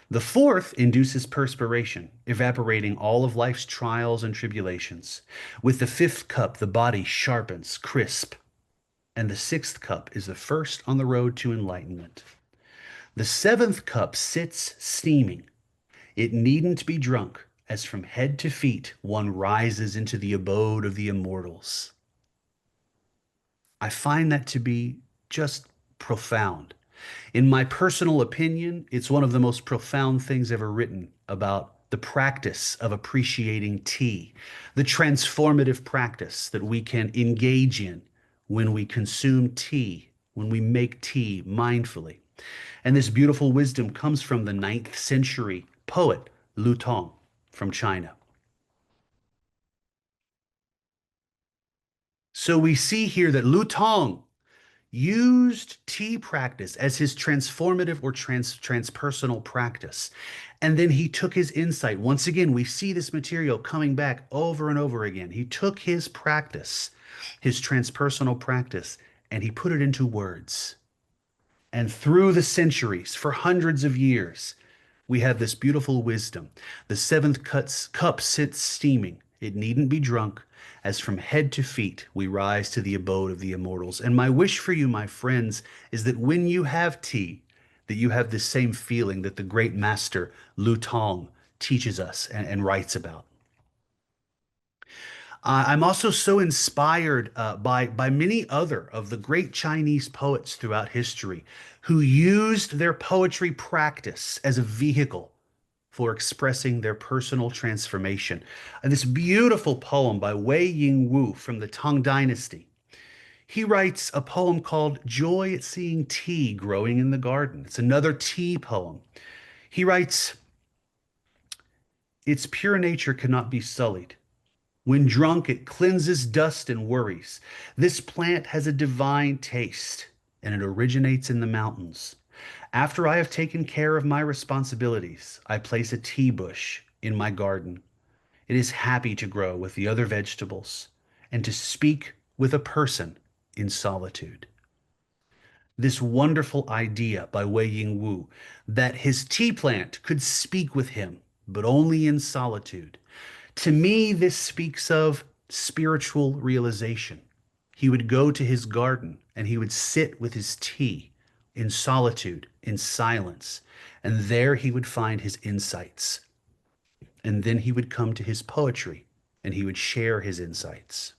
The fourth induces perspiration, evaporating all of life's trials and tribulations. With the fifth cup, the body sharpens, crisp, and the sixth cup is the first on the road to enlightenment. The seventh cup sits steaming. It needn't be drunk, as from head to feet one rises into the abode of the immortals. I find that to be just profound. In my personal opinion, it's one of the most profound things ever written about the practice of appreciating tea, the transformative practice that we can engage in when we consume tea, when we make tea mindfully. And this beautiful wisdom comes from the 9th century poet Lu Tong from China. So we see here that Lu Tong used tea practice as his transformative or transpersonal practice. And then he took his insight. Once again, we see this material coming back over and over again. He took his practice, his transpersonal practice, and he put it into words. And through the centuries, for hundreds of years, we have this beautiful wisdom. The seventh cup sits steaming. It needn't be drunk. As from head to feet, we rise to the abode of the immortals. And my wish for you, my friends, is that when you have tea, that you have the same feeling that the great master Lu Tong teaches us and writes about. I'm also so inspired by many other of the great Chinese poets throughout history who used their poetry practice as a vehicle for expressing their personal transformation. And this beautiful poem by Wei Ying Wu from the Tang Dynasty. He writes a poem called Joy at Seeing Tea Growing in the Garden. It's another tea poem. He writes, its pure nature cannot be sullied. When drunk, it cleanses dust and worries. This plant has a divine taste, and it originates in the mountains. After I have taken care of my responsibilities, I place a tea bush in my garden. It is happy to grow with the other vegetables and to speak with a person in solitude. This wonderful idea by Wei Ying Wu that his tea plant could speak with him, but only in solitude. To me, this speaks of spiritual realization. He would go to his garden and he would sit with his tea in solitude, in silence, and there he would find his insights. And then he would come to his poetry and he would share his insights.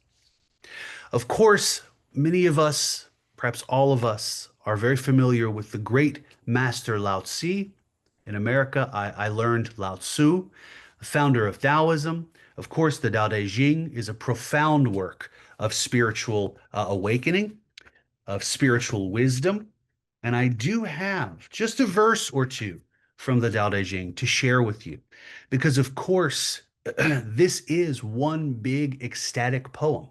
Of course, many of us, perhaps all of us, are very familiar with the great master Lao Tzu. In America, I learned Lao Tzu, the founder of Taoism. Of course, the Tao Te Ching is a profound work of spiritual awakening, of spiritual wisdom. And I do have just a verse or two from the Tao Te Ching to share with you, because of course, this is one big ecstatic poem.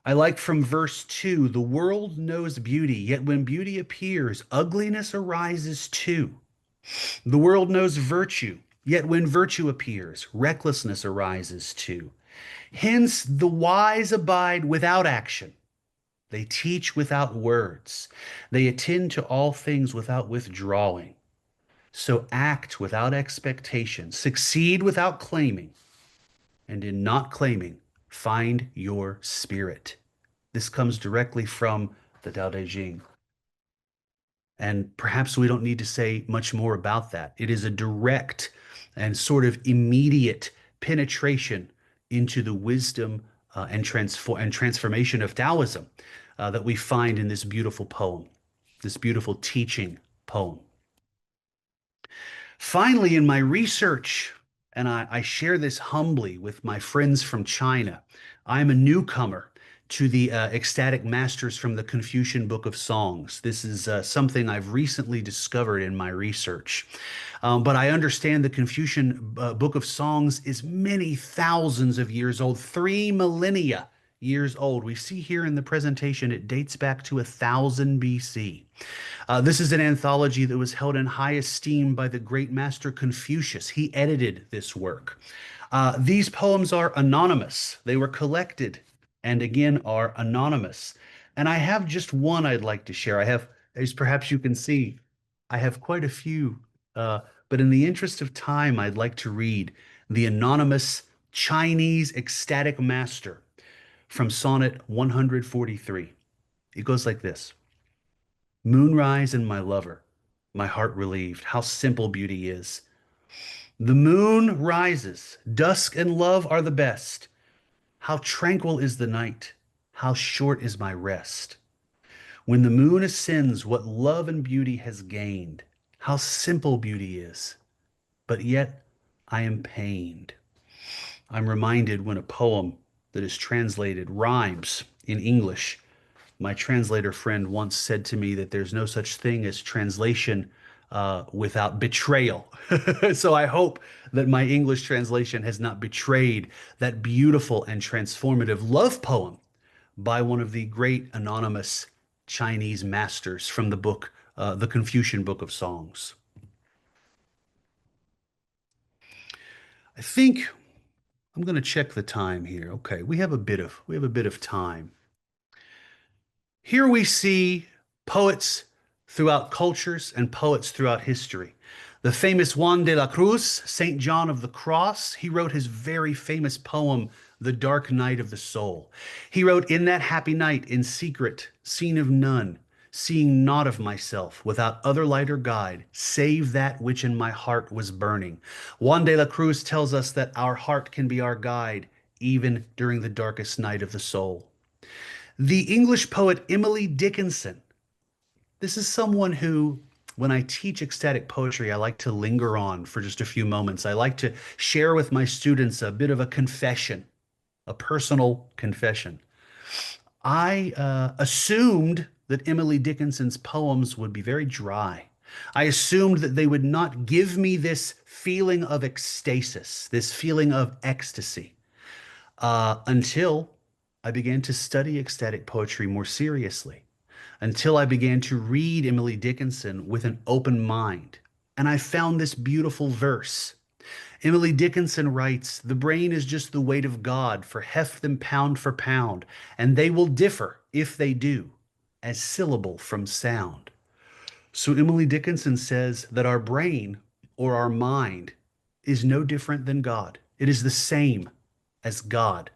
I like from verse 2, the world knows beauty, yet when beauty appears, ugliness arises too. The world knows virtue, yet when virtue appears, recklessness arises too. Hence, the wise abide without action. They teach without words. They attend to all things without withdrawing. So act without expectation, succeed without claiming, and in not claiming, find your spirit. This comes directly from the Tao Te Ching. And perhaps we don't need to say much more about that. It is a direct and sort of immediate penetration into the wisdom and transformation of Taoism that we find in this beautiful poem, this beautiful teaching poem. Finally, in my research, and I share this humbly with my friends from China, I'm a newcomer to the ecstatic masters from the Confucian Book of Songs. This is something I've recently discovered in my research. But I understand the Confucian Book of Songs is many thousands of years old, 3 millennia years old. We see here in the presentation it dates back to 1000 BC. This is an anthology that was held in high esteem by the great master Confucius. He edited this work. These poems are anonymous. They were collected and again are anonymous. And I have just one I'd like to share. I have, as perhaps you can see, I have quite a few, but in the interest of time, I'd like to read the anonymous Chinese ecstatic master from Sonnet 143. It goes like this. Moonrise and my lover, my heart relieved, how simple beauty is. The moon rises, dusk and love are the best. How tranquil is the night, how short is my rest. When the moon ascends, what love and beauty has gained, how simple beauty is, but yet I am pained. I'm reminded when a poem that is translated rhymes in English. My translator friend once said to me that there's no such thing as translation without betrayal. So I hope that my English translation has not betrayed that beautiful and transformative love poem by one of the great anonymous Chinese masters from the book, the Confucian Book of Songs. I think I'm going to check the time here. Okay, we have a bit of time. Here we see poets throughout cultures and poets throughout history. The famous Juan de la Cruz, Saint John of the Cross, he wrote his very famous poem, The Dark Night of the Soul. He wrote, in that happy night, in secret, seen of none, seeing naught of myself, without other light or guide, save that which in my heart was burning. Juan de la Cruz tells us that our heart can be our guide, even during the darkest night of the soul. The English poet Emily Dickinson. This is someone who, when I teach ecstatic poetry, I like to linger on for just a few moments. I like to share with my students a bit of a confession, a personal confession. I assumed that Emily Dickinson's poems would be very dry. I assumed that they would not give me this feeling of ecstasis, this feeling of ecstasy. until I began to study ecstatic poetry more seriously, until I began to read Emily Dickinson with an open mind. And I found this beautiful verse. Emily Dickinson writes, "The brain is just the weight of God, for heft them pound for pound, and they will differ, if they do, as syllable from sound." So Emily Dickinson says that our brain or our mind is no different than God. It is the same as God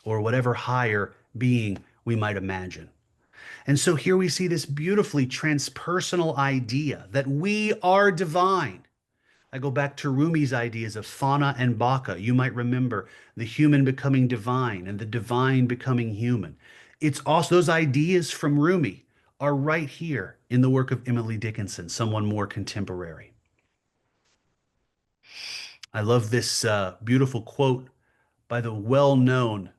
or whatever higher being we might imagine. And so here we see this beautifully transpersonal idea that we are divine. I go back to Rumi's ideas of fauna and baka. You might remember the human becoming divine and the divine becoming human. It's also those ideas from Rumi are right here in the work of Emily Dickinson, someone more contemporary. I love this beautiful quote by the well-known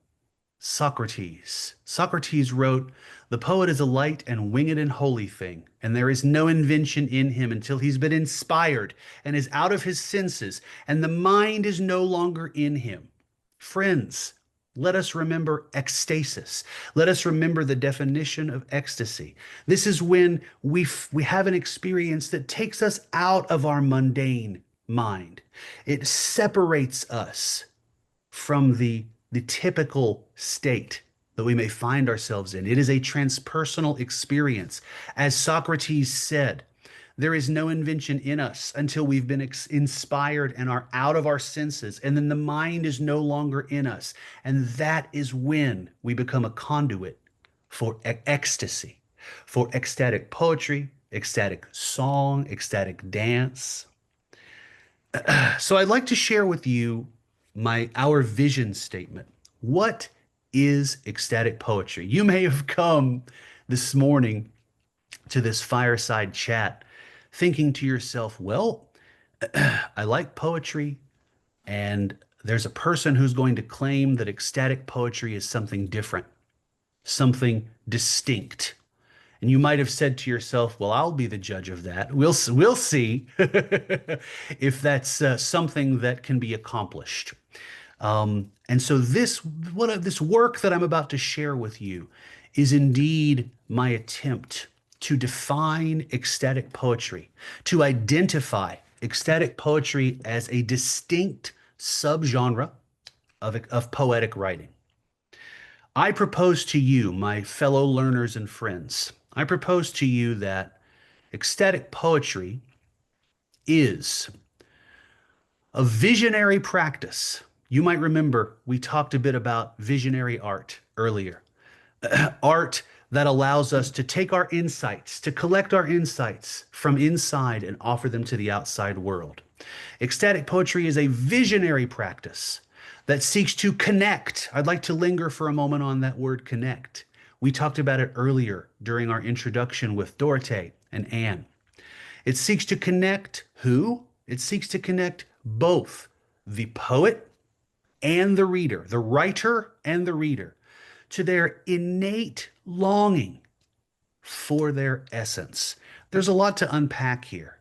Socrates. Socrates wrote, "The poet is a light and winged and holy thing, and there is no invention in him until he's been inspired and is out of his senses, and the mind is no longer in him." Friends, let us remember ecstasis. Let us remember the definition of ecstasy. This is when we have an experience that takes us out of our mundane mind. It separates us from the typical state that we may find ourselves in. It is a transpersonal experience. As Socrates said, there is no invention in us until we've been inspired and are out of our senses, and then the mind is no longer in us. And that is when we become a conduit for ecstasy, for ecstatic poetry, ecstatic song, ecstatic dance. So I'd like to share with you our vision statement. What is ecstatic poetry? You may have come this morning to this fireside chat thinking to yourself, well, I like poetry, and there's a person who's going to claim that ecstatic poetry is something different, something distinct. And you might have said to yourself, well, I'll be the judge of that. We'll see if that's something that can be accomplished. And so this work that I'm about to share with you is indeed my attempt to define ecstatic poetry, to identify ecstatic poetry as a distinct subgenre of poetic writing. I propose to you, my fellow learners and friends, I propose to you that ecstatic poetry is a visionary practice. You might remember we talked a bit about visionary art earlier. Art that allows us to take our insights, to collect our insights from inside and offer them to the outside world. Ecstatic poetry is a visionary practice that seeks to connect. I'd like to linger for a moment on that word connect. We talked about it earlier during our introduction with Dorothée and Anne. It seeks to connect who? It seeks to connect both the poet and the reader, the writer and the reader, to their innate longing for their essence. There's a lot to unpack here.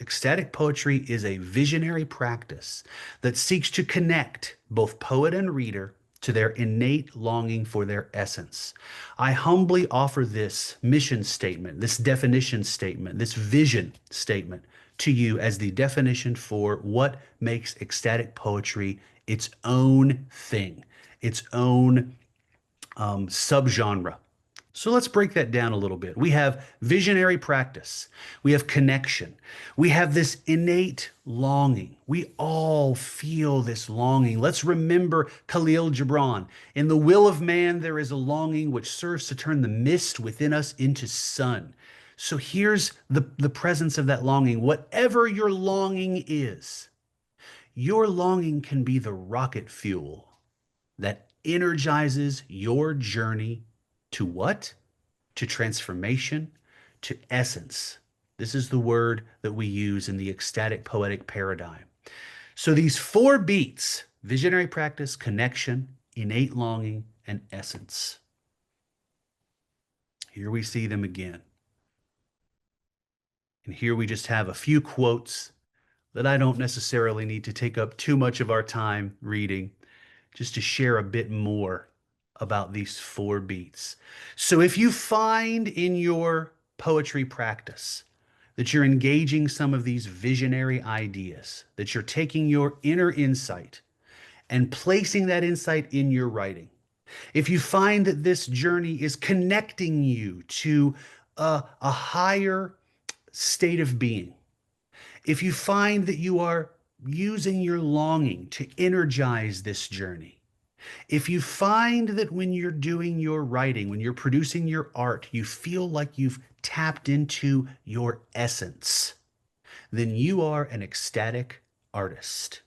Ecstatic poetry is a visionary practice that seeks to connect both poet and reader to their innate longing for their essence. I humbly offer this mission statement, this definition statement, this vision statement to you as the definition for what makes ecstatic poetry its own thing, its own subgenre. So let's break that down a little bit. We have visionary practice. We have connection. We have this innate longing. We all feel this longing. Let's remember Khalil Gibran. In the will of man, there is a longing which serves to turn the mist within us into sun. So here's the presence of that longing. Whatever your longing is, your longing can be the rocket fuel that energizes your journey to what? To transformation, to essence. This is the word that we use in the ecstatic poetic paradigm. So these four beats, visionary practice, connection, innate longing, and essence. Here we see them again. And here we just have a few quotes that I don't necessarily need to take up too much of our time reading. just to share a bit more about these 4 beats. So if you find in your poetry practice that you're engaging some of these visionary ideas, that you're taking your inner insight and placing that insight in your writing, if you find that this journey is connecting you to a higher state of being, if you find that you are using your longing to energize this journey, if you find that when you're doing your writing, when you're producing your art, you feel like you've tapped into your essence, then you are an ecstatic artist.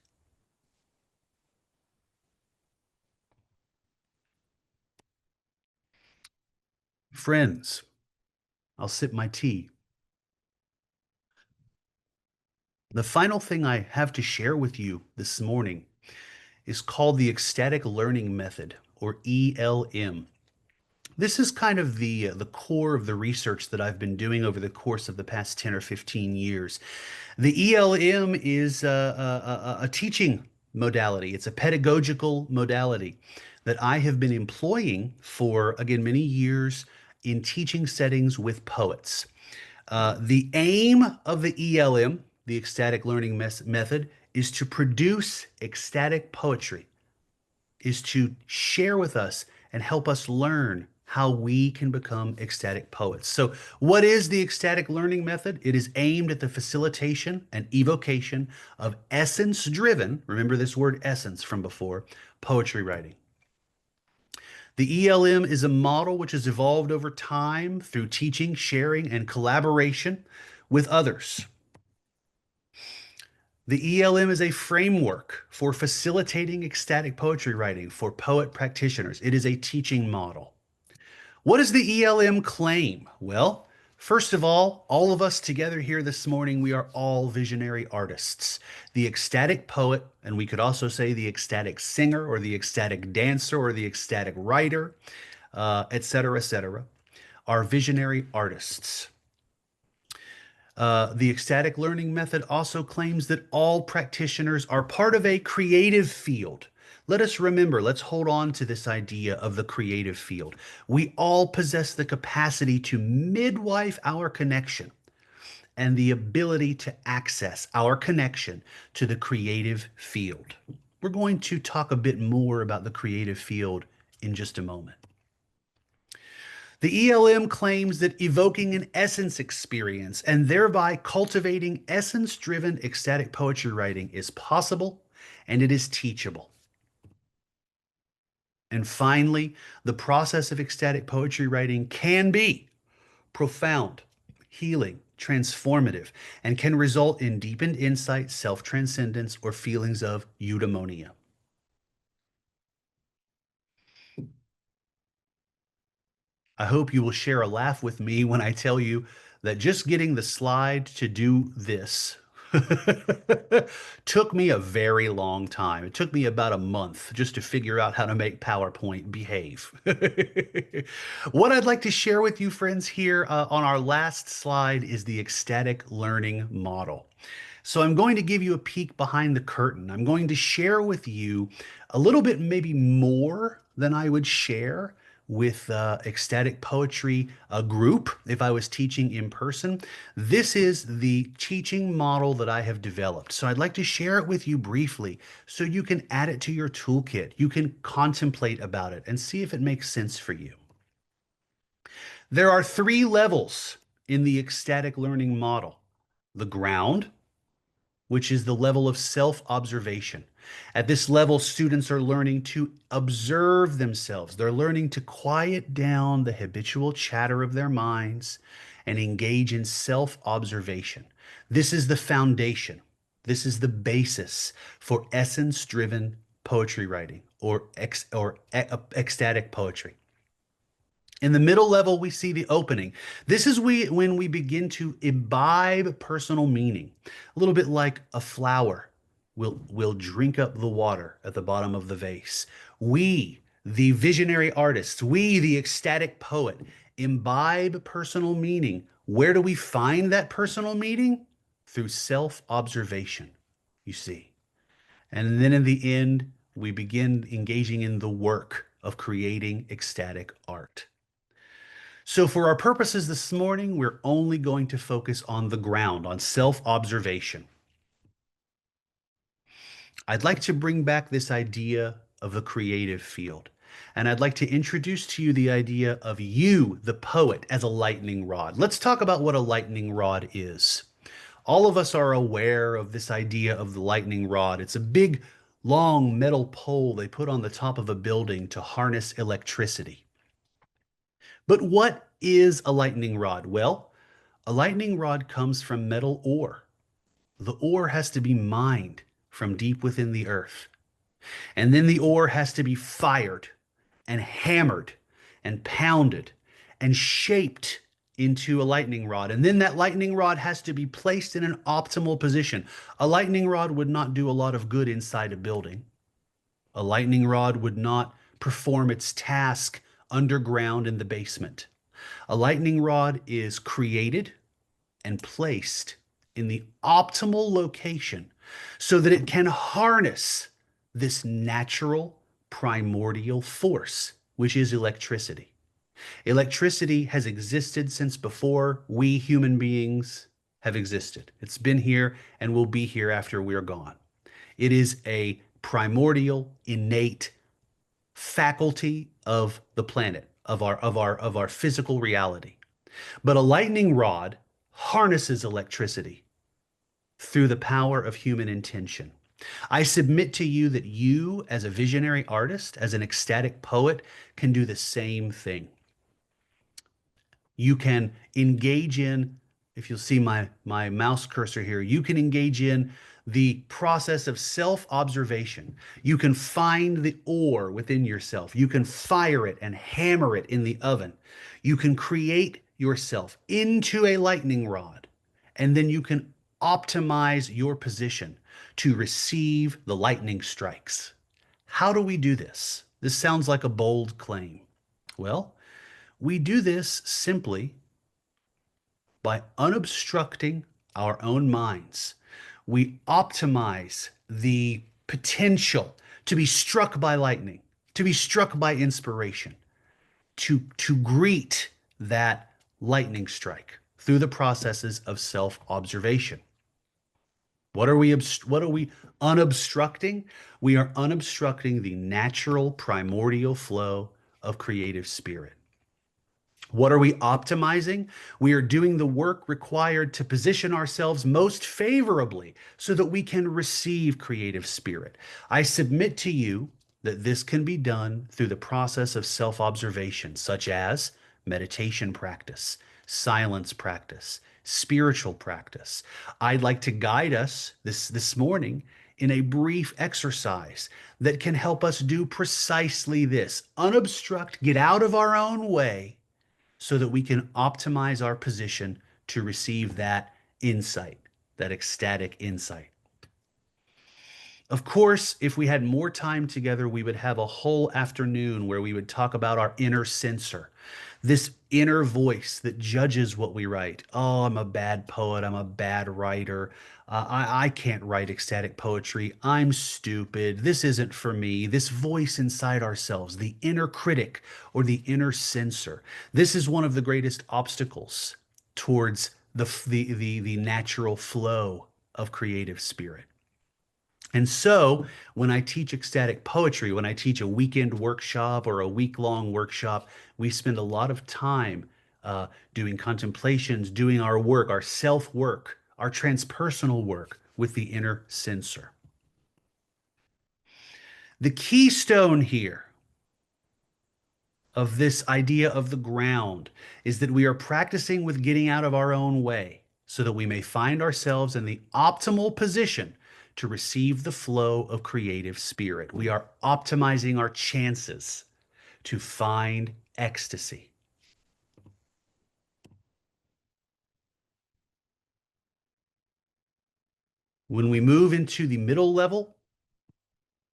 Friends, I'll sip my tea. The final thing I have to share with you this morning is called the Ecstatic Learning Method, or ELM. This is kind of the core of the research that I've been doing over the course of the past 10 or 15 years. The ELM is a teaching modality. It's a pedagogical modality that I have been employing for, again, many years in teaching settings with poets. The aim of the ELM, the Ecstatic Learning Method, is to produce ecstatic poetry, is to share with us and help us learn how we can become ecstatic poets. So, what is the ecstatic learning method? It is aimed at the facilitation and evocation of essence driven, remember this word essence from before, poetry writing. The ELM is a model which has evolved over time through teaching, sharing, and collaboration with others. The ELM is a framework for facilitating ecstatic poetry writing for poet practitioners. It is a teaching model. What does the ELM claim? Well, first of all of us together here this morning, we are all visionary artists. The ecstatic poet, and we could also say the ecstatic singer or the ecstatic dancer or the ecstatic writer, etc., are visionary artists. The ecstatic learning method also claims that all practitioners are part of a creative field. Let us remember, let's hold on to this idea of the creative field. We all possess the capacity to midwife our connection and the ability to access our connection to the creative field. We're going to talk a bit more about the creative field in just a moment. The ELM claims that evoking an essence experience and thereby cultivating essence-driven ecstatic poetry writing is possible and it is teachable. And finally, the process of ecstatic poetry writing can be profound, healing, transformative, and can result in deepened insight, self-transcendence, or feelings of eudaimonia. I hope you will share a laugh with me when I tell you that just getting the slide to do this took me a very long time. It took me about a month just to figure out how to make PowerPoint behave. What I'd like to share with you, friends, here on our last slide is the ecstatic learning model. So I'm going to give you a peek behind the curtain. I'm going to share with you a little bit, maybe more than I would share with ecstatic poetry group if I was teaching in person. This is the teaching model that I have developed. So I'd like to share it with you briefly so you can add it to your toolkit. You can contemplate about it and see if it makes sense for you. There are 3 levels in the ecstatic learning model: the ground, which is the level of self-observation. At this level, students are learning to observe themselves. They're learning to quiet down the habitual chatter of their minds and engage in self-observation. This is the foundation. This is the basis for essence-driven poetry writing or ecstatic poetry. In the middle level, we see the opening. This is when we begin to imbibe personal meaning, a little bit like a flower will drink up the water at the bottom of the vase. We, the visionary artists, we, the ecstatic poet, imbibe personal meaning. Where do we find that personal meaning? Through self-observation, you see. And then in the end, we begin engaging in the work of creating ecstatic art. So for our purposes this morning, we're only going to focus on the ground, on self-observation. I'd like to bring back this idea of the creative field. And I'd like to introduce to you the idea of you, the poet, as a lightning rod. Let's talk about what a lightning rod is. All of us are aware of this idea of the lightning rod. It's a big, long metal pole they put on the top of a building to harness electricity. But what is a lightning rod? Well, a lightning rod comes from metal ore. The ore has to be mined from deep within the earth. And then the ore has to be fired and hammered and pounded and shaped into a lightning rod. And then that lightning rod has to be placed in an optimal position. A lightning rod would not do a lot of good inside a building. A lightning rod would not perform its task underground in the basement. A lightning rod is created and placed in the optimal location so that it can harness this natural primordial force, which is electricity. Electricity has existed since before we human beings have existed. It's been here and will be here after we're gone. It is a primordial, innate faculty of the planet, of our physical reality. But a lightning rod harnesses electricity through the power of human intention. I submit to you that you, as a visionary artist, as an ecstatic poet, can do the same thing. You can engage in, if you'll see my mouse cursor here, you can engage in the process of self-observation. You can find the ore within yourself. You can fire it and hammer it in the oven. You can create yourself into a lightning rod, and then you can optimize your position to receive the lightning strikes. How do we do this? This sounds like a bold claim. Well, we do this simply by unobstructing our own minds. We optimize the potential to be struck by lightning, to be struck by inspiration, to greet that lightning strike through the processes of self-observation. What are we unobstructing? We are unobstructing the natural primordial flow of creative spirit. What are we optimizing? We are doing the work required to position ourselves most favorably so that we can receive creative spirit. I submit to you that this can be done through the process of self-observation, such as meditation practice, silence practice, spiritual practice. I'd like to guide us this morning in a brief exercise that can help us do precisely this. Unobstruct, get out of our own way, so that we can optimize our position to receive that insight, that ecstatic insight. Of course, if we had more time together, we would have a whole afternoon where we would talk about our inner censor, this inner voice that judges what we write. Oh, I'm a bad poet. I'm a bad writer. I can't write ecstatic poetry. I'm stupid. This isn't for me. This voice inside ourselves, the inner critic or the inner censor. This is one of the greatest obstacles towards the natural flow of creative spirit. And so when I teach ecstatic poetry, when I teach a weekend workshop or a week-long workshop, we spend a lot of time doing contemplations, doing our work, our self-work, our transpersonal work with the inner censor. The keystone here of this idea of the ground is that we are practicing with getting out of our own way so that we may find ourselves in the optimal position to receive the flow of creative spirit. We are optimizing our chances to find ecstasy. When we move into the middle level,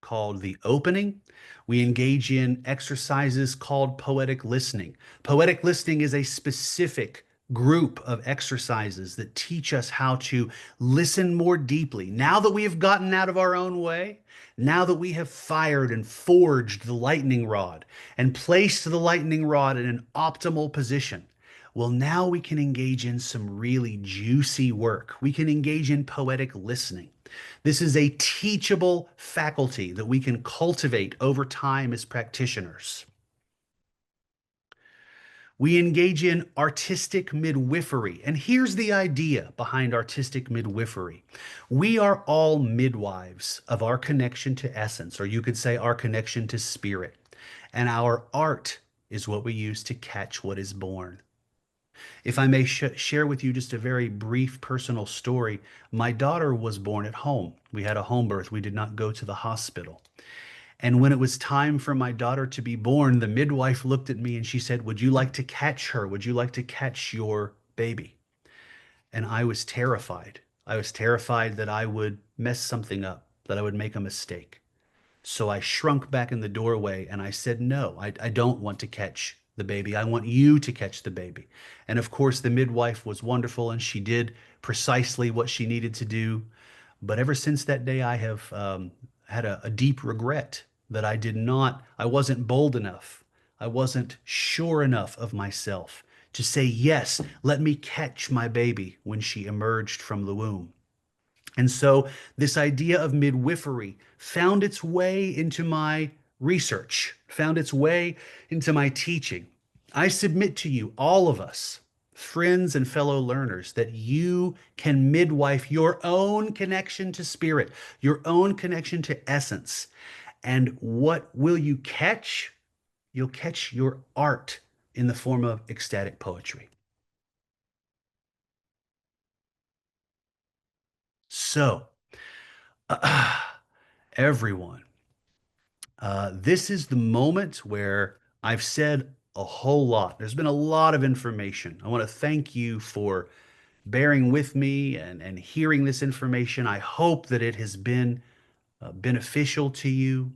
called the opening, we engage in exercises called poetic listening. Poetic listening is a specific group of exercises that teach us how to listen more deeply. Now that we have gotten out of our own way, now that we have fired and forged the lightning rod and placed the lightning rod in an optimal position, well, now we can engage in some really juicy work. We can engage in poetic listening. This is a teachable faculty that we can cultivate over time as practitioners. We engage in artistic midwifery. And here's the idea behind artistic midwifery. We are all midwives of our connection to essence, or you could say our connection to spirit. And our art is what we use to catch what is born. If I may share with you just a very brief personal story, my daughter was born at home. We had a home birth. We did not go to the hospital. And when it was time for my daughter to be born, the midwife looked at me and she said, "Would you like to catch her? Would you like to catch your baby?" And I was terrified. I was terrified that I would mess something up, that I would make a mistake. So I shrunk back in the doorway and I said, "No, I don't want to catch the baby. I want you to catch the baby." And of course, the midwife was wonderful and she did precisely what she needed to do. But ever since that day, I have had a deep regret that I wasn't bold enough. I wasn't sure enough of myself to say, "Yes, let me catch my baby" when she emerged from the womb. And so this idea of midwifery found its way into my research, found its way into my teaching. I submit to you, all of us, friends and fellow learners, that you can midwife your own connection to spirit, your own connection to essence. And what will you catch? You'll catch your art in the form of ecstatic poetry. So, everyone, this is the moment where I've said a whole lot. There's been a lot of information. I want to thank you for bearing with me and hearing this information. I hope that it has been beneficial to you.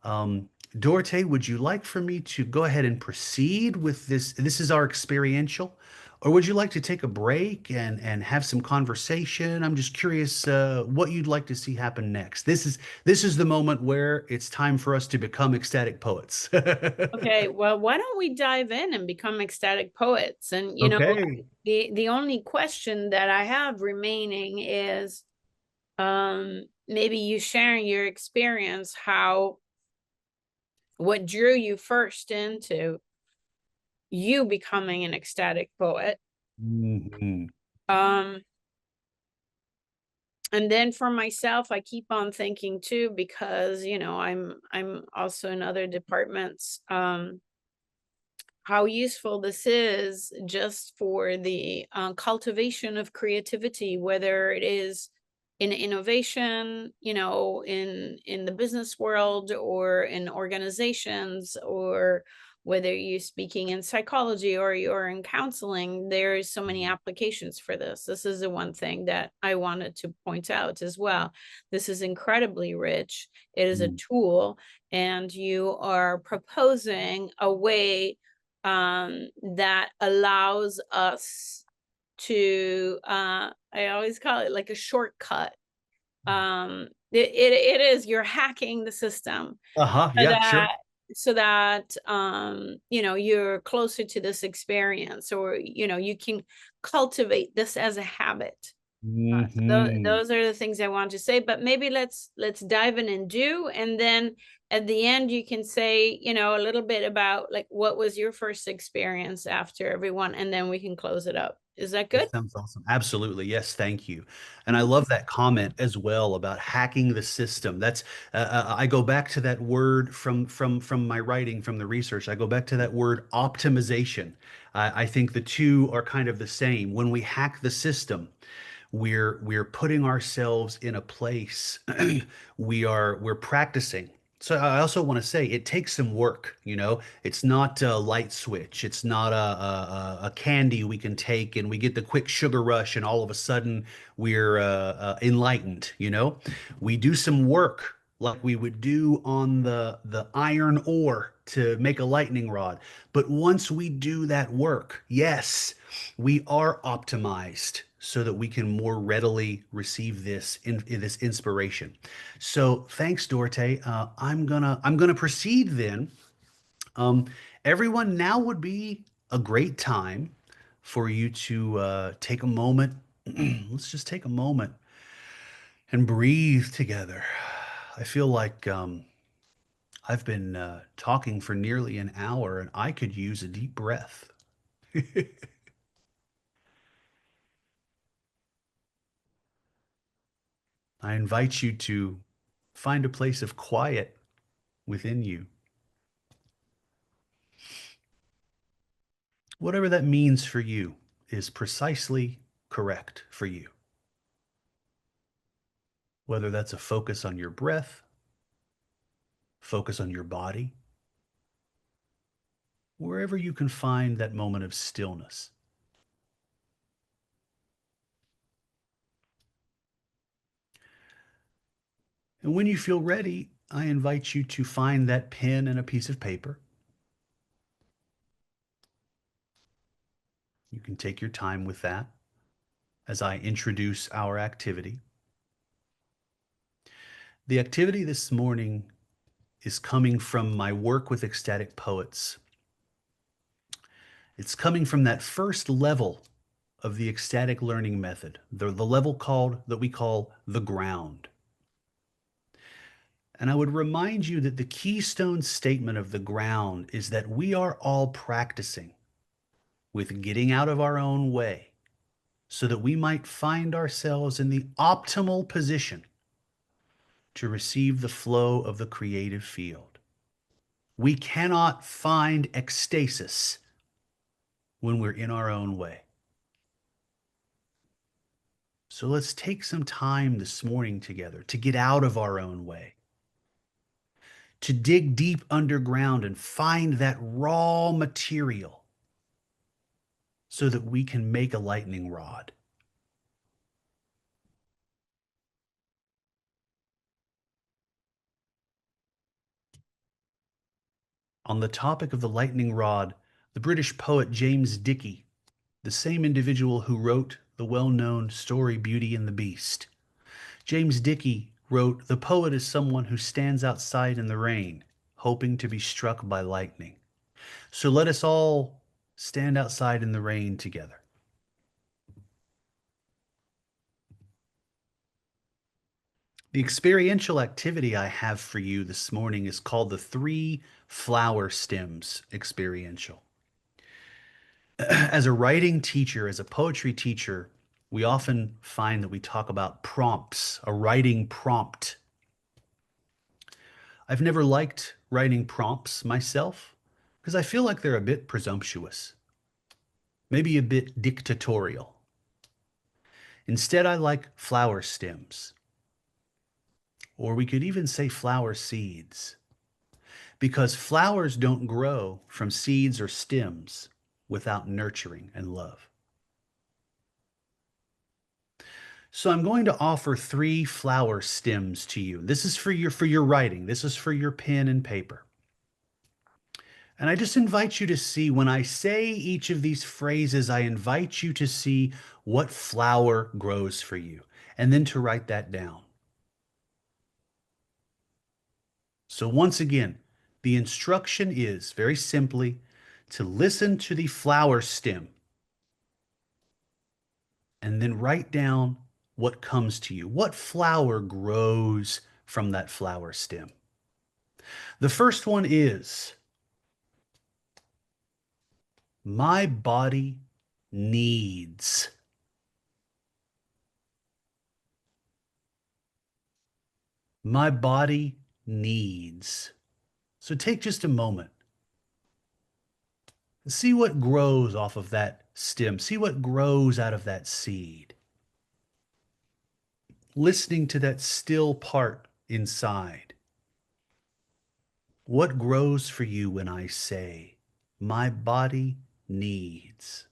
Um, Dorte, would you like for me to go ahead and proceed with this? This is our experiential. Or would you like to take a break and have some conversation? I'm just curious what you'd like to see happen next. This is the moment where it's time for us to become ecstatic poets. Okay, well, why don't we dive in and become ecstatic poets? And Okay. the only question that I have remaining is maybe you sharing your experience, what drew you first into you becoming an ecstatic poet. Mhm. And then for myself, I keep on thinking too, because I'm also in other departments, how useful this is just for the cultivation of creativity, whether it is in innovation, in the business world or in organizations, or whether you're speaking in psychology or you're in counseling. There's so many applications for this. This is the one thing that I wanted to point out as well. This is incredibly rich. It is a Mm. tool, and you are proposing a way that allows us to I always call it like a shortcut. It is, you're hacking the system Uh-huh. so Yeah, sure. that you're closer to this experience, or you can cultivate this as a habit. Mhm. Those are the things I want to say, but maybe let's dive in and do, and then at the end you can say, a little bit about like what was your first experience after everyone, and then we can close it up. Is that good? That sounds awesome. Absolutely. Yes, thank you. And I Mhm. love that comment as well about hacking the system. That's I go back to that word from my writing, from the research. I go back to that word optimization. I think the two are kind of the same. When we hack the system, we're putting ourselves in a place we're practicing. So I also want to say it takes some work. It's not a light switch. It's not a candy we can take and we get the quick sugar rush and all of a sudden we're enlightened. We do some work. like we would do on the iron ore to make a lightning rod. But once we do that work, yes, we are optimized so that we can more readily receive this inspiration. So thanks, Dorte. I'm gonna proceed then. Um, Everyone, now would be a great time for you to take a moment. Let's just take a moment and breathe together. I feel like I've been talking for nearly an hour and I could use a deep breath. I invite you to find a place of quiet within you. Whatever that means for you is precisely correct for you. Whether that's a focus on your breath, focus on your body, wherever you can find that moment of stillness. And when you feel ready, I invite you to find that pen and a piece of paper. You can take your time with that as I introduce our activity. The activity this morning is coming from my work with ecstatic poets. It's coming from that first level of the ecstatic learning method, the level that we call the ground. And I would remind you that the keystone statement of the ground is that we are all practicing with getting out of our own way so that we might find ourselves in the optimal position to receive the flow of the creative field. We cannot find ecstasis when we're in our own way. So let's take some time this morning together to get out of our own way, to dig deep underground and find that raw material so that we can make a lightning rod. On the topic of the lightning rod, the British poet James Dickey, the same individual who wrote the well-known story Beauty and the Beast, James Dickey wrote, "The poet is someone who stands outside in the rain, hoping to be struck by lightning." So let us all stand outside in the rain together. The experiential activity I have for you this morning is called the 3 flower stems experiential. As a writing teacher, as a poetry teacher, we often find that we talk about prompts, a writing prompt. I've never liked writing prompts myself because I feel like they're a bit presumptuous, maybe a bit dictatorial. Instead, I like flower stems, or we could even say flower seeds, because flowers don't grow from seeds or stems without nurturing and love. So I'm going to offer 3 flower stems to you. This is for your writing. This is for your pen and paper. And I just invite you to see, when I say each of these phrases, I invite you to see what flower grows for you, and then to write that down. So once again, the instruction is very simply to listen to the flower stem and then write down what comes to you. What flower grows from that flower stem? The first one is, my body needs. My body needs. So take just a moment. See what grows off of that stem. See what grows out of that seed. Listening to that still part inside. What grows for you when I say, my body needs?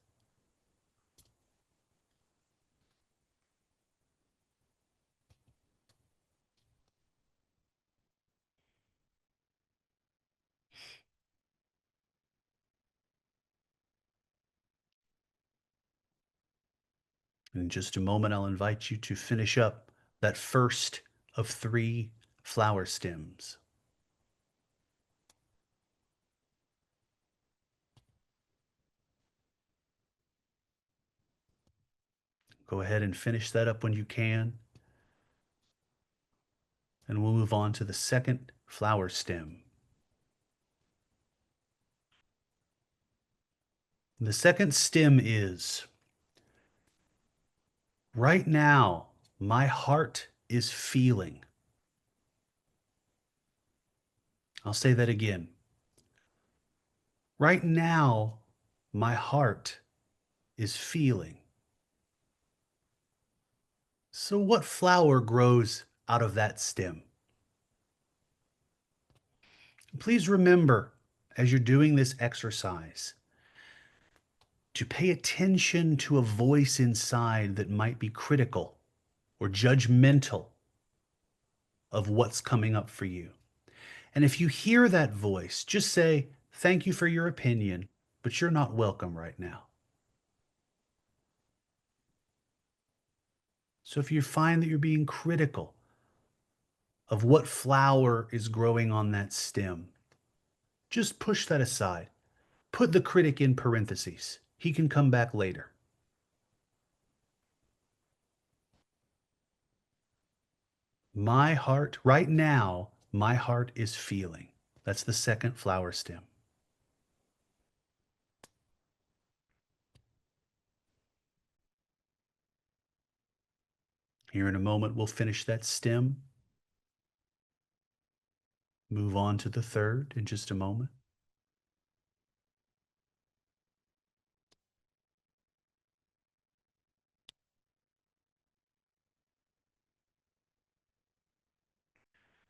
In just a moment, I'll invite you to finish up that first of 3 flower stems. Go ahead and finish that up when you can. And we'll move on to the second flower stem. The second stem is, right now, my heart is feeling. I'll say that again. Right now, my heart is feeling. So, what flower grows out of that stem? Please remember, as you're doing this exercise, to pay attention to a voice inside that might be critical or judgmental of what's coming up for you. And if you hear that voice, just say, "Thank you for your opinion, but you're not welcome right now." So if you find that you're being critical of what flower is growing on that stem, just push that aside. Put the critic in parentheses. He can come back later. My heart, right now, my heart is feeling. That's the second flower stem. Here in a moment, we'll finish that stem. Move on to the third in just a moment.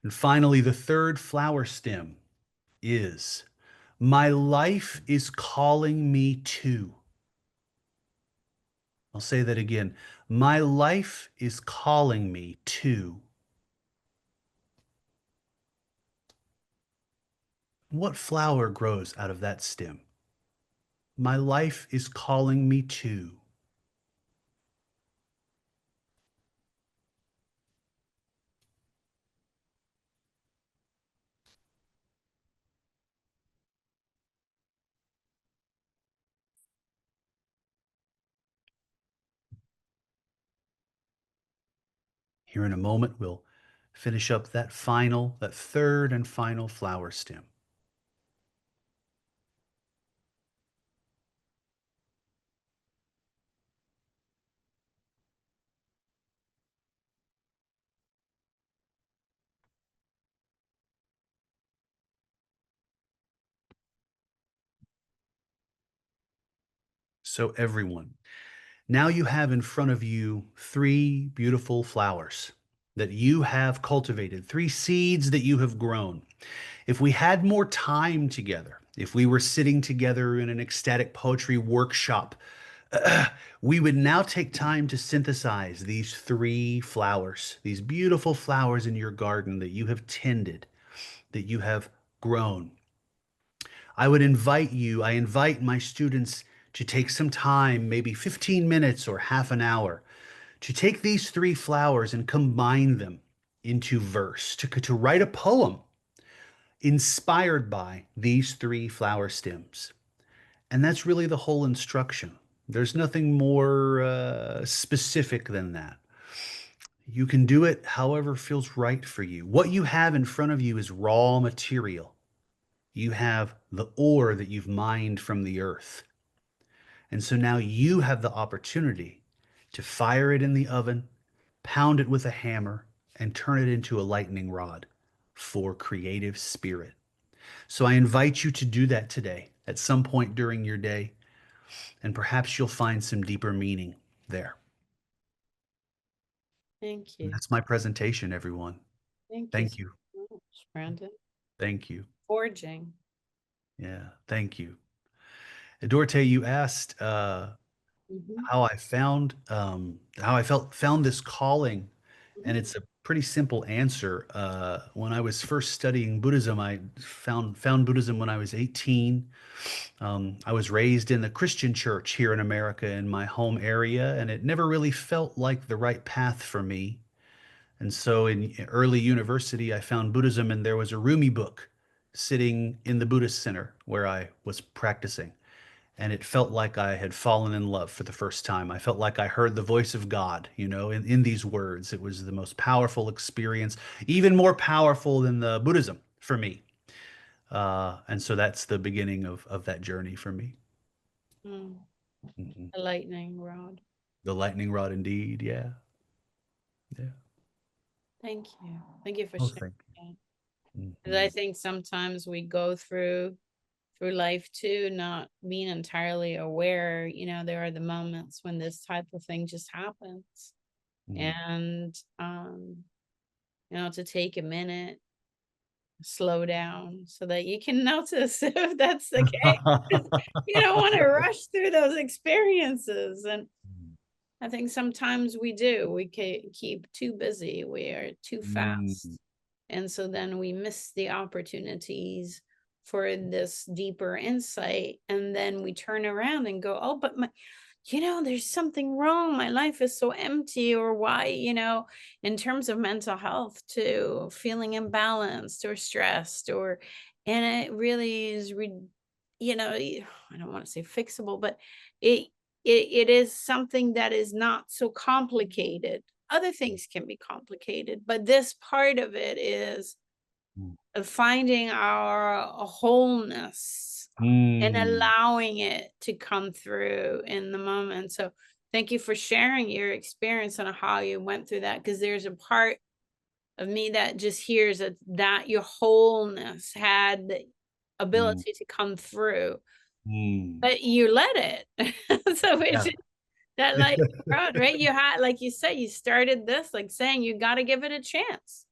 And finally, the third flower stem is, my life is calling me to. I'll say that again. My life is calling me to. What flower grows out of that stem? My life is calling me to. Here in a moment, we'll finish up that third and final flower stem. So everyone, now you have in front of you 3 beautiful flowers that you have cultivated, 3 seeds that you have grown. If we had more time together, if we were sitting together in an ecstatic poetry workshop, we would now take time to synthesize these 3 flowers, these beautiful flowers in your garden that you have tended, that you have grown. I invite my students to take some time, maybe 15 minutes or half an hour, to take these 3 flowers and combine them into verse, to write a poem inspired by these 3 flower stems. And that's really the whole instruction. There's nothing more specific than that. You can do it however feels right for you. What you have in front of you is raw material. You have the ore that you've mined from the earth. And so now you have the opportunity to fire it in the oven, pound it with a hammer, and turn it into a lightning rod for creative spirit. So I invite you to do that today at some point during your day, and perhaps you'll find some deeper meaning there. Thank And you. that's my presentation, everyone. Thank So you. much, Brandon. Thank you. Forging. Yeah, thank you. Dorte, you asked Mhm. how I found how I found this calling, and Mhm. it's a pretty simple answer. When I was first studying Buddhism, I found Buddhism when I was 18. I was raised in the Christian church here in America in my home area, and it never really felt like the right path for me. And so in early university, I found Buddhism, and there was a Rumi book sitting in the Buddhist center where I was practicing. And it felt like I had fallen in love for the first time. I felt like I heard the voice of God, in these words. It was the most powerful experience, even more powerful than the Buddhism for me. And so that's the beginning of that journey for me. Mm. Mhm. A lightning rod. The lightning rod, indeed. Yeah. Yeah. Thank you. Thank you for Oh, sharing thank that. you. 'Cause I think sometimes we go through life too, not being entirely aware, there are the moments when this type of thing just happens. Mhm. And to take a minute, slow down so that you can notice if that's the case. 'Cause you don't want to rush through those experiences. And I think sometimes we do. We keep too busy. We are too fast. Mm, And so then we miss the opportunities for this deeper insight. And then we turn around and go, oh, but there's something wrong. My life is so empty. Or why, in terms of mental health too, feeling imbalanced or stressed, and it really is, I don't want to say fixable, but it, it is something that is not so complicated. Other things can be complicated, but this part of it is mm, of finding our wholeness and mm, allowing it to come through in the moment. So thank you for sharing your experience on how you went through that, because there's a part of me that just hears that your wholeness had the mm, ability to come through, mm. but you let it. So it's Yeah. that like road, right? You had, like you said, you started this like saying you got to give it a chance.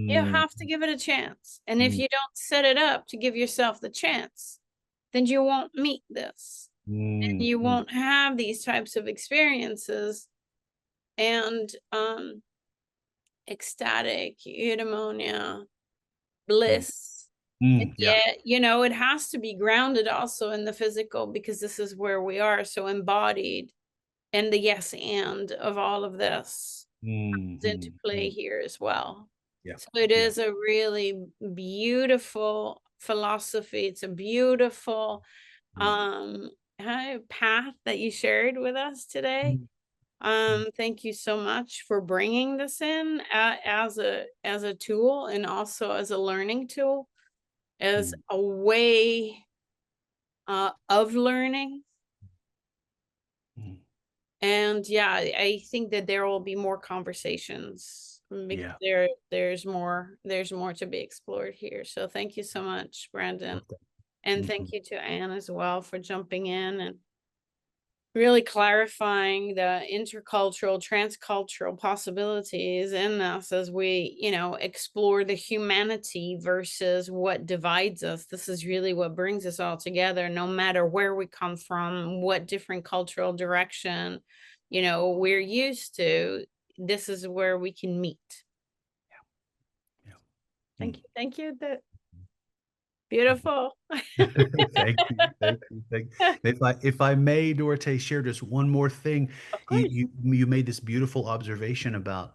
You Mm, have to give it a chance. And if mm, you don't set it up to give yourself the chance, then you won't meet this. And mm, you mm, won't have these types of experiences. And ecstatic, eudaimonia, mm, bliss. And yeah. yet, it has to be grounded also in the physical, because this is where we are so embodied. And the yes and of all of this Mm, comes into mm, play mm. here as well. Yeah. So it Yeah. is a really beautiful philosophy. It's a beautiful Mm, path that you shared with us today. mm, mm, Thank you so much for bringing this in as a tool, and also as a learning tool, as mm, a way of learning. mm. And yeah, I think that there will be more conversations, because Yeah. there's more to be explored here. So thank you so much, Brandon. Okay. And Mhm, thank you to Anne as well for jumping in and really clarifying the intercultural, transcultural possibilities in this as we, explore the humanity versus what divides us. This is really what brings us all together, no matter where we come from, what different cultural direction, we're used to. This is where we can meet. yeah. Thank Mm. you. Thank you. Beautiful. Thank you, thank you, thank. If I may, Dorothy, share just one more thing. Of You course. you made this beautiful observation about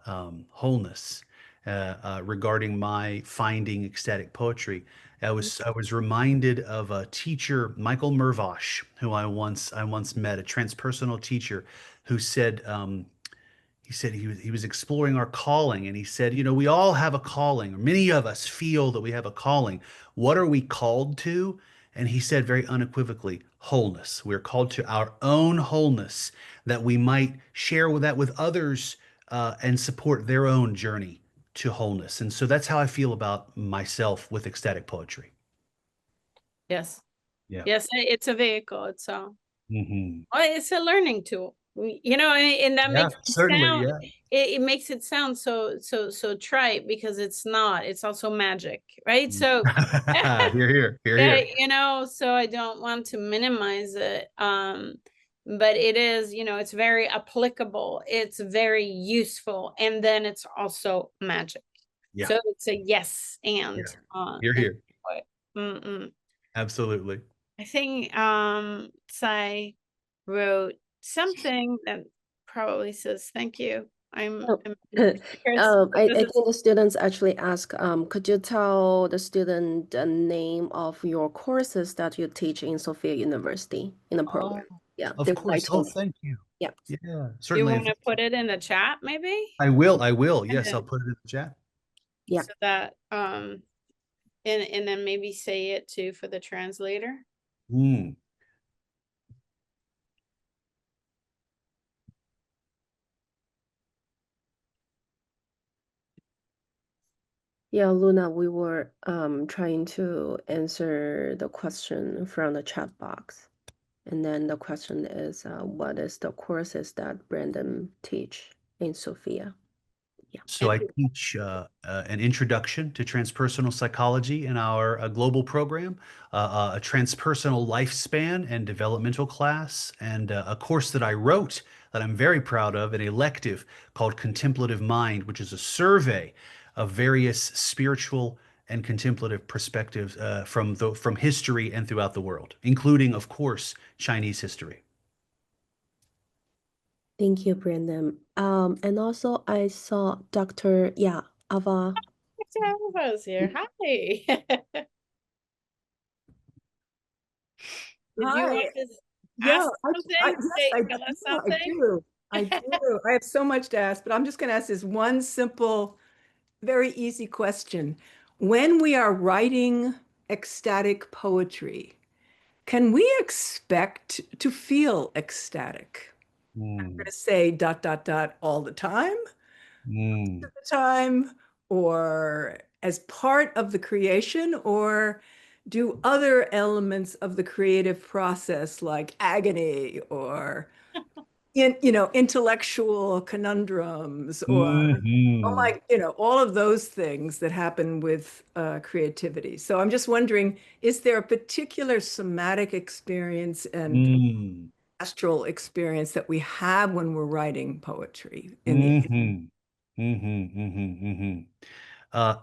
wholeness regarding my finding ecstatic poetry. I was reminded of a teacher, Michael Mervosh, who I once met, a transpersonal teacher, who said. He said he was exploring our calling, and he said, we all have a calling, or many of us feel that we have a calling. What are we called to? And he said very unequivocally, wholeness. We're called to our own wholeness, that we might share that with others, and support their own journey to wholeness. And so that's how I feel about myself with ecstatic poetry. Yes. Yeah. Yes, it's a vehicle. Hmm. It's a learning tool. And that Yeah, makes it certainly. sound, Yeah. it makes it sound so trite, because it's not. It's also magic, right? So Here, here, here, yeah, here. so I don't want to minimize it. but it is, you know, it's very applicable, it's very useful, and then it's also magic. Yeah. So it's a yes and Here, in here. way. Mm-mm. Absolutely. I think Sai wrote something that probably says thank you. Oh, I'm curious. I think the students actually ask, could you tell the student the name of your courses that you teach in Sophia University in the program? Oh, Yeah, Of they would like course. to Oh, know. thank you. Yeah. Yeah, you certainly. want to put it in the chat maybe? I will. I will. And Yes, then- I'll put it in the chat. Yeah. So that and then maybe say it too for the translator. Mm. Yeah, Luna, we were trying to answer the question from the chat box. And then the question is, what is the courses that Brandon teach in Sophia? Yeah. So I teach an introduction to transpersonal psychology in our global program, a transpersonal lifespan and developmental class, and a course that I wrote that I'm very proud of, an elective called Contemplative Mind, which is a survey of various spiritual and contemplative perspectives from history and throughout the world, including, of course, Chinese history. Thank you, Brandon. And also I saw Dr. Ava. Dr. Ava's here. Hi. Did you Hi. want to Yeah, ask I, something? yes, I, Tell us yeah, I something? do. I do. I have so much to ask, but I'm just going to ask this one simple, very easy question. When we are writing ecstatic poetry, can we expect to feel ecstatic? I'm going to say dot, dot, dot all the time, Mm. the time, or as part of the creation, or do other elements of the creative process like agony or intellectual conundrums or oh Mhm. my, all of those things that happen with creativity. So I'm just wondering, is there a particular somatic experience and Mm. astral experience that we have when we're writing poetry in the Mhm. Mhm. Mhm. Mhm.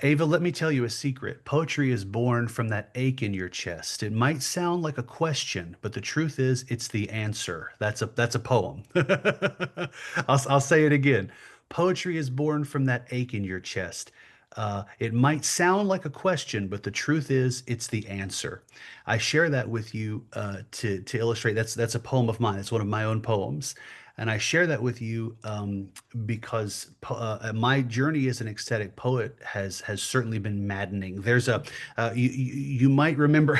Ava, let me tell you a secret. Poetry is born from that ache in your chest. It might sound like a question, but the truth is, it's the answer. That's a poem. I'll say it again. Poetry is born from that ache in your chest. It might sound like a question, but the truth is, it's the answer. I share that with you to illustrate. That's a poem of mine. It's one of my own poems. And I share that with you because my journey as an ecstatic poet has certainly been maddening. There's you might remember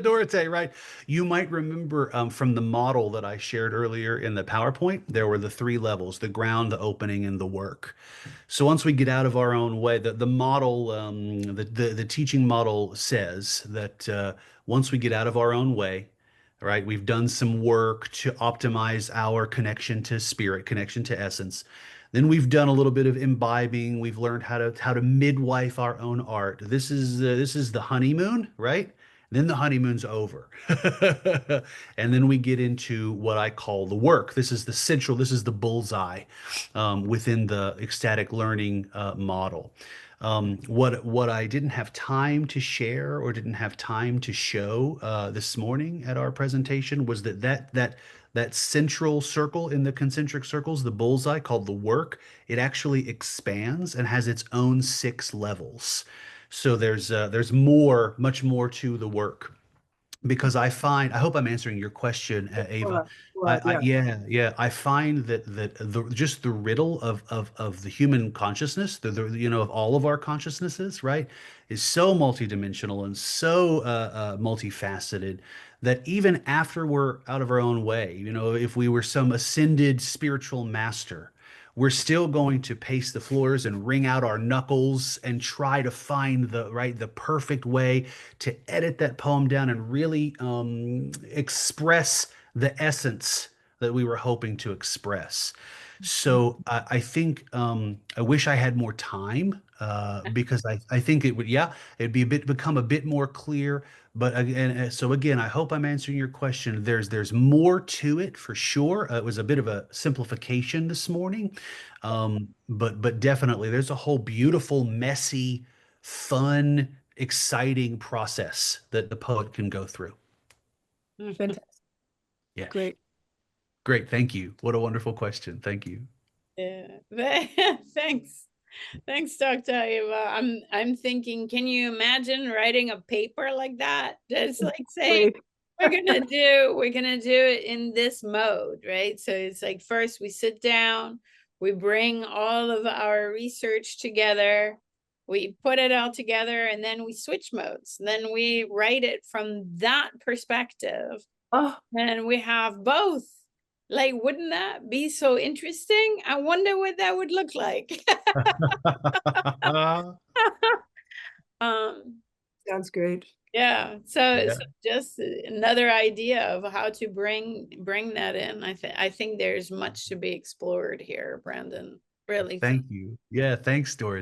Dorothee, right? You might remember from the model that I shared earlier in the PowerPoint. There were the three levels: the ground, the opening, and the work. So once we get out of our own way, the model, the teaching model says that once we get out of our own way, right, we've done some work to optimize our connection to spirit, connection to essence. Then we've done a little bit of imbibing. We've learned how to midwife our own art. This is the honeymoon, right? Then the honeymoon's over. And then we get into what I call the work. This is the central, this is the bullseye within the ecstatic learning model. What I didn't have time to share or didn't have time to show this morning at our presentation was that central circle in the concentric circles, the bullseye called the work, it actually expands and has its own 6 levels. So there's much more to the work because I hope I'm answering your question, Ava. yeah. Yeah. I find that just the riddle of the human consciousness, of all of our consciousnesses, right, is so multidimensional and so multifaceted that even after we're out of our own way, if we were some ascended spiritual master, we're still going to pace the floors and wring out our knuckles and try to find the perfect way to edit that poem down and really express the essence that we were hoping to express. So I think I wish I had more time because I think it would, yeah, it'd be become a bit more clear. But again, so again, I hope I'm answering your question. There's more to it for sure. It was a bit of a simplification this morning, but definitely there's a whole beautiful, messy, fun, exciting process that the poet can go through. Fantastic. Yeah, Great. great. Thank you. What a wonderful question. Thank you. Yeah, thanks. Thanks, Dr. Eva. I'm thinking, can you imagine writing a paper like that? Just like saying, Great. we're gonna do it in this mode, right? So it's like first we sit down, we bring all of our research together, we put it all together, and then we switch modes. And then we write it from that perspective. Oh, And we have both. Like, wouldn't that be so interesting? I wonder what that would look like. sounds great. Yeah. So Yeah. just another idea of how to bring that in. I think there's much to be explored here, Brandon. Really. Thank you. Yeah, thanks, Dory.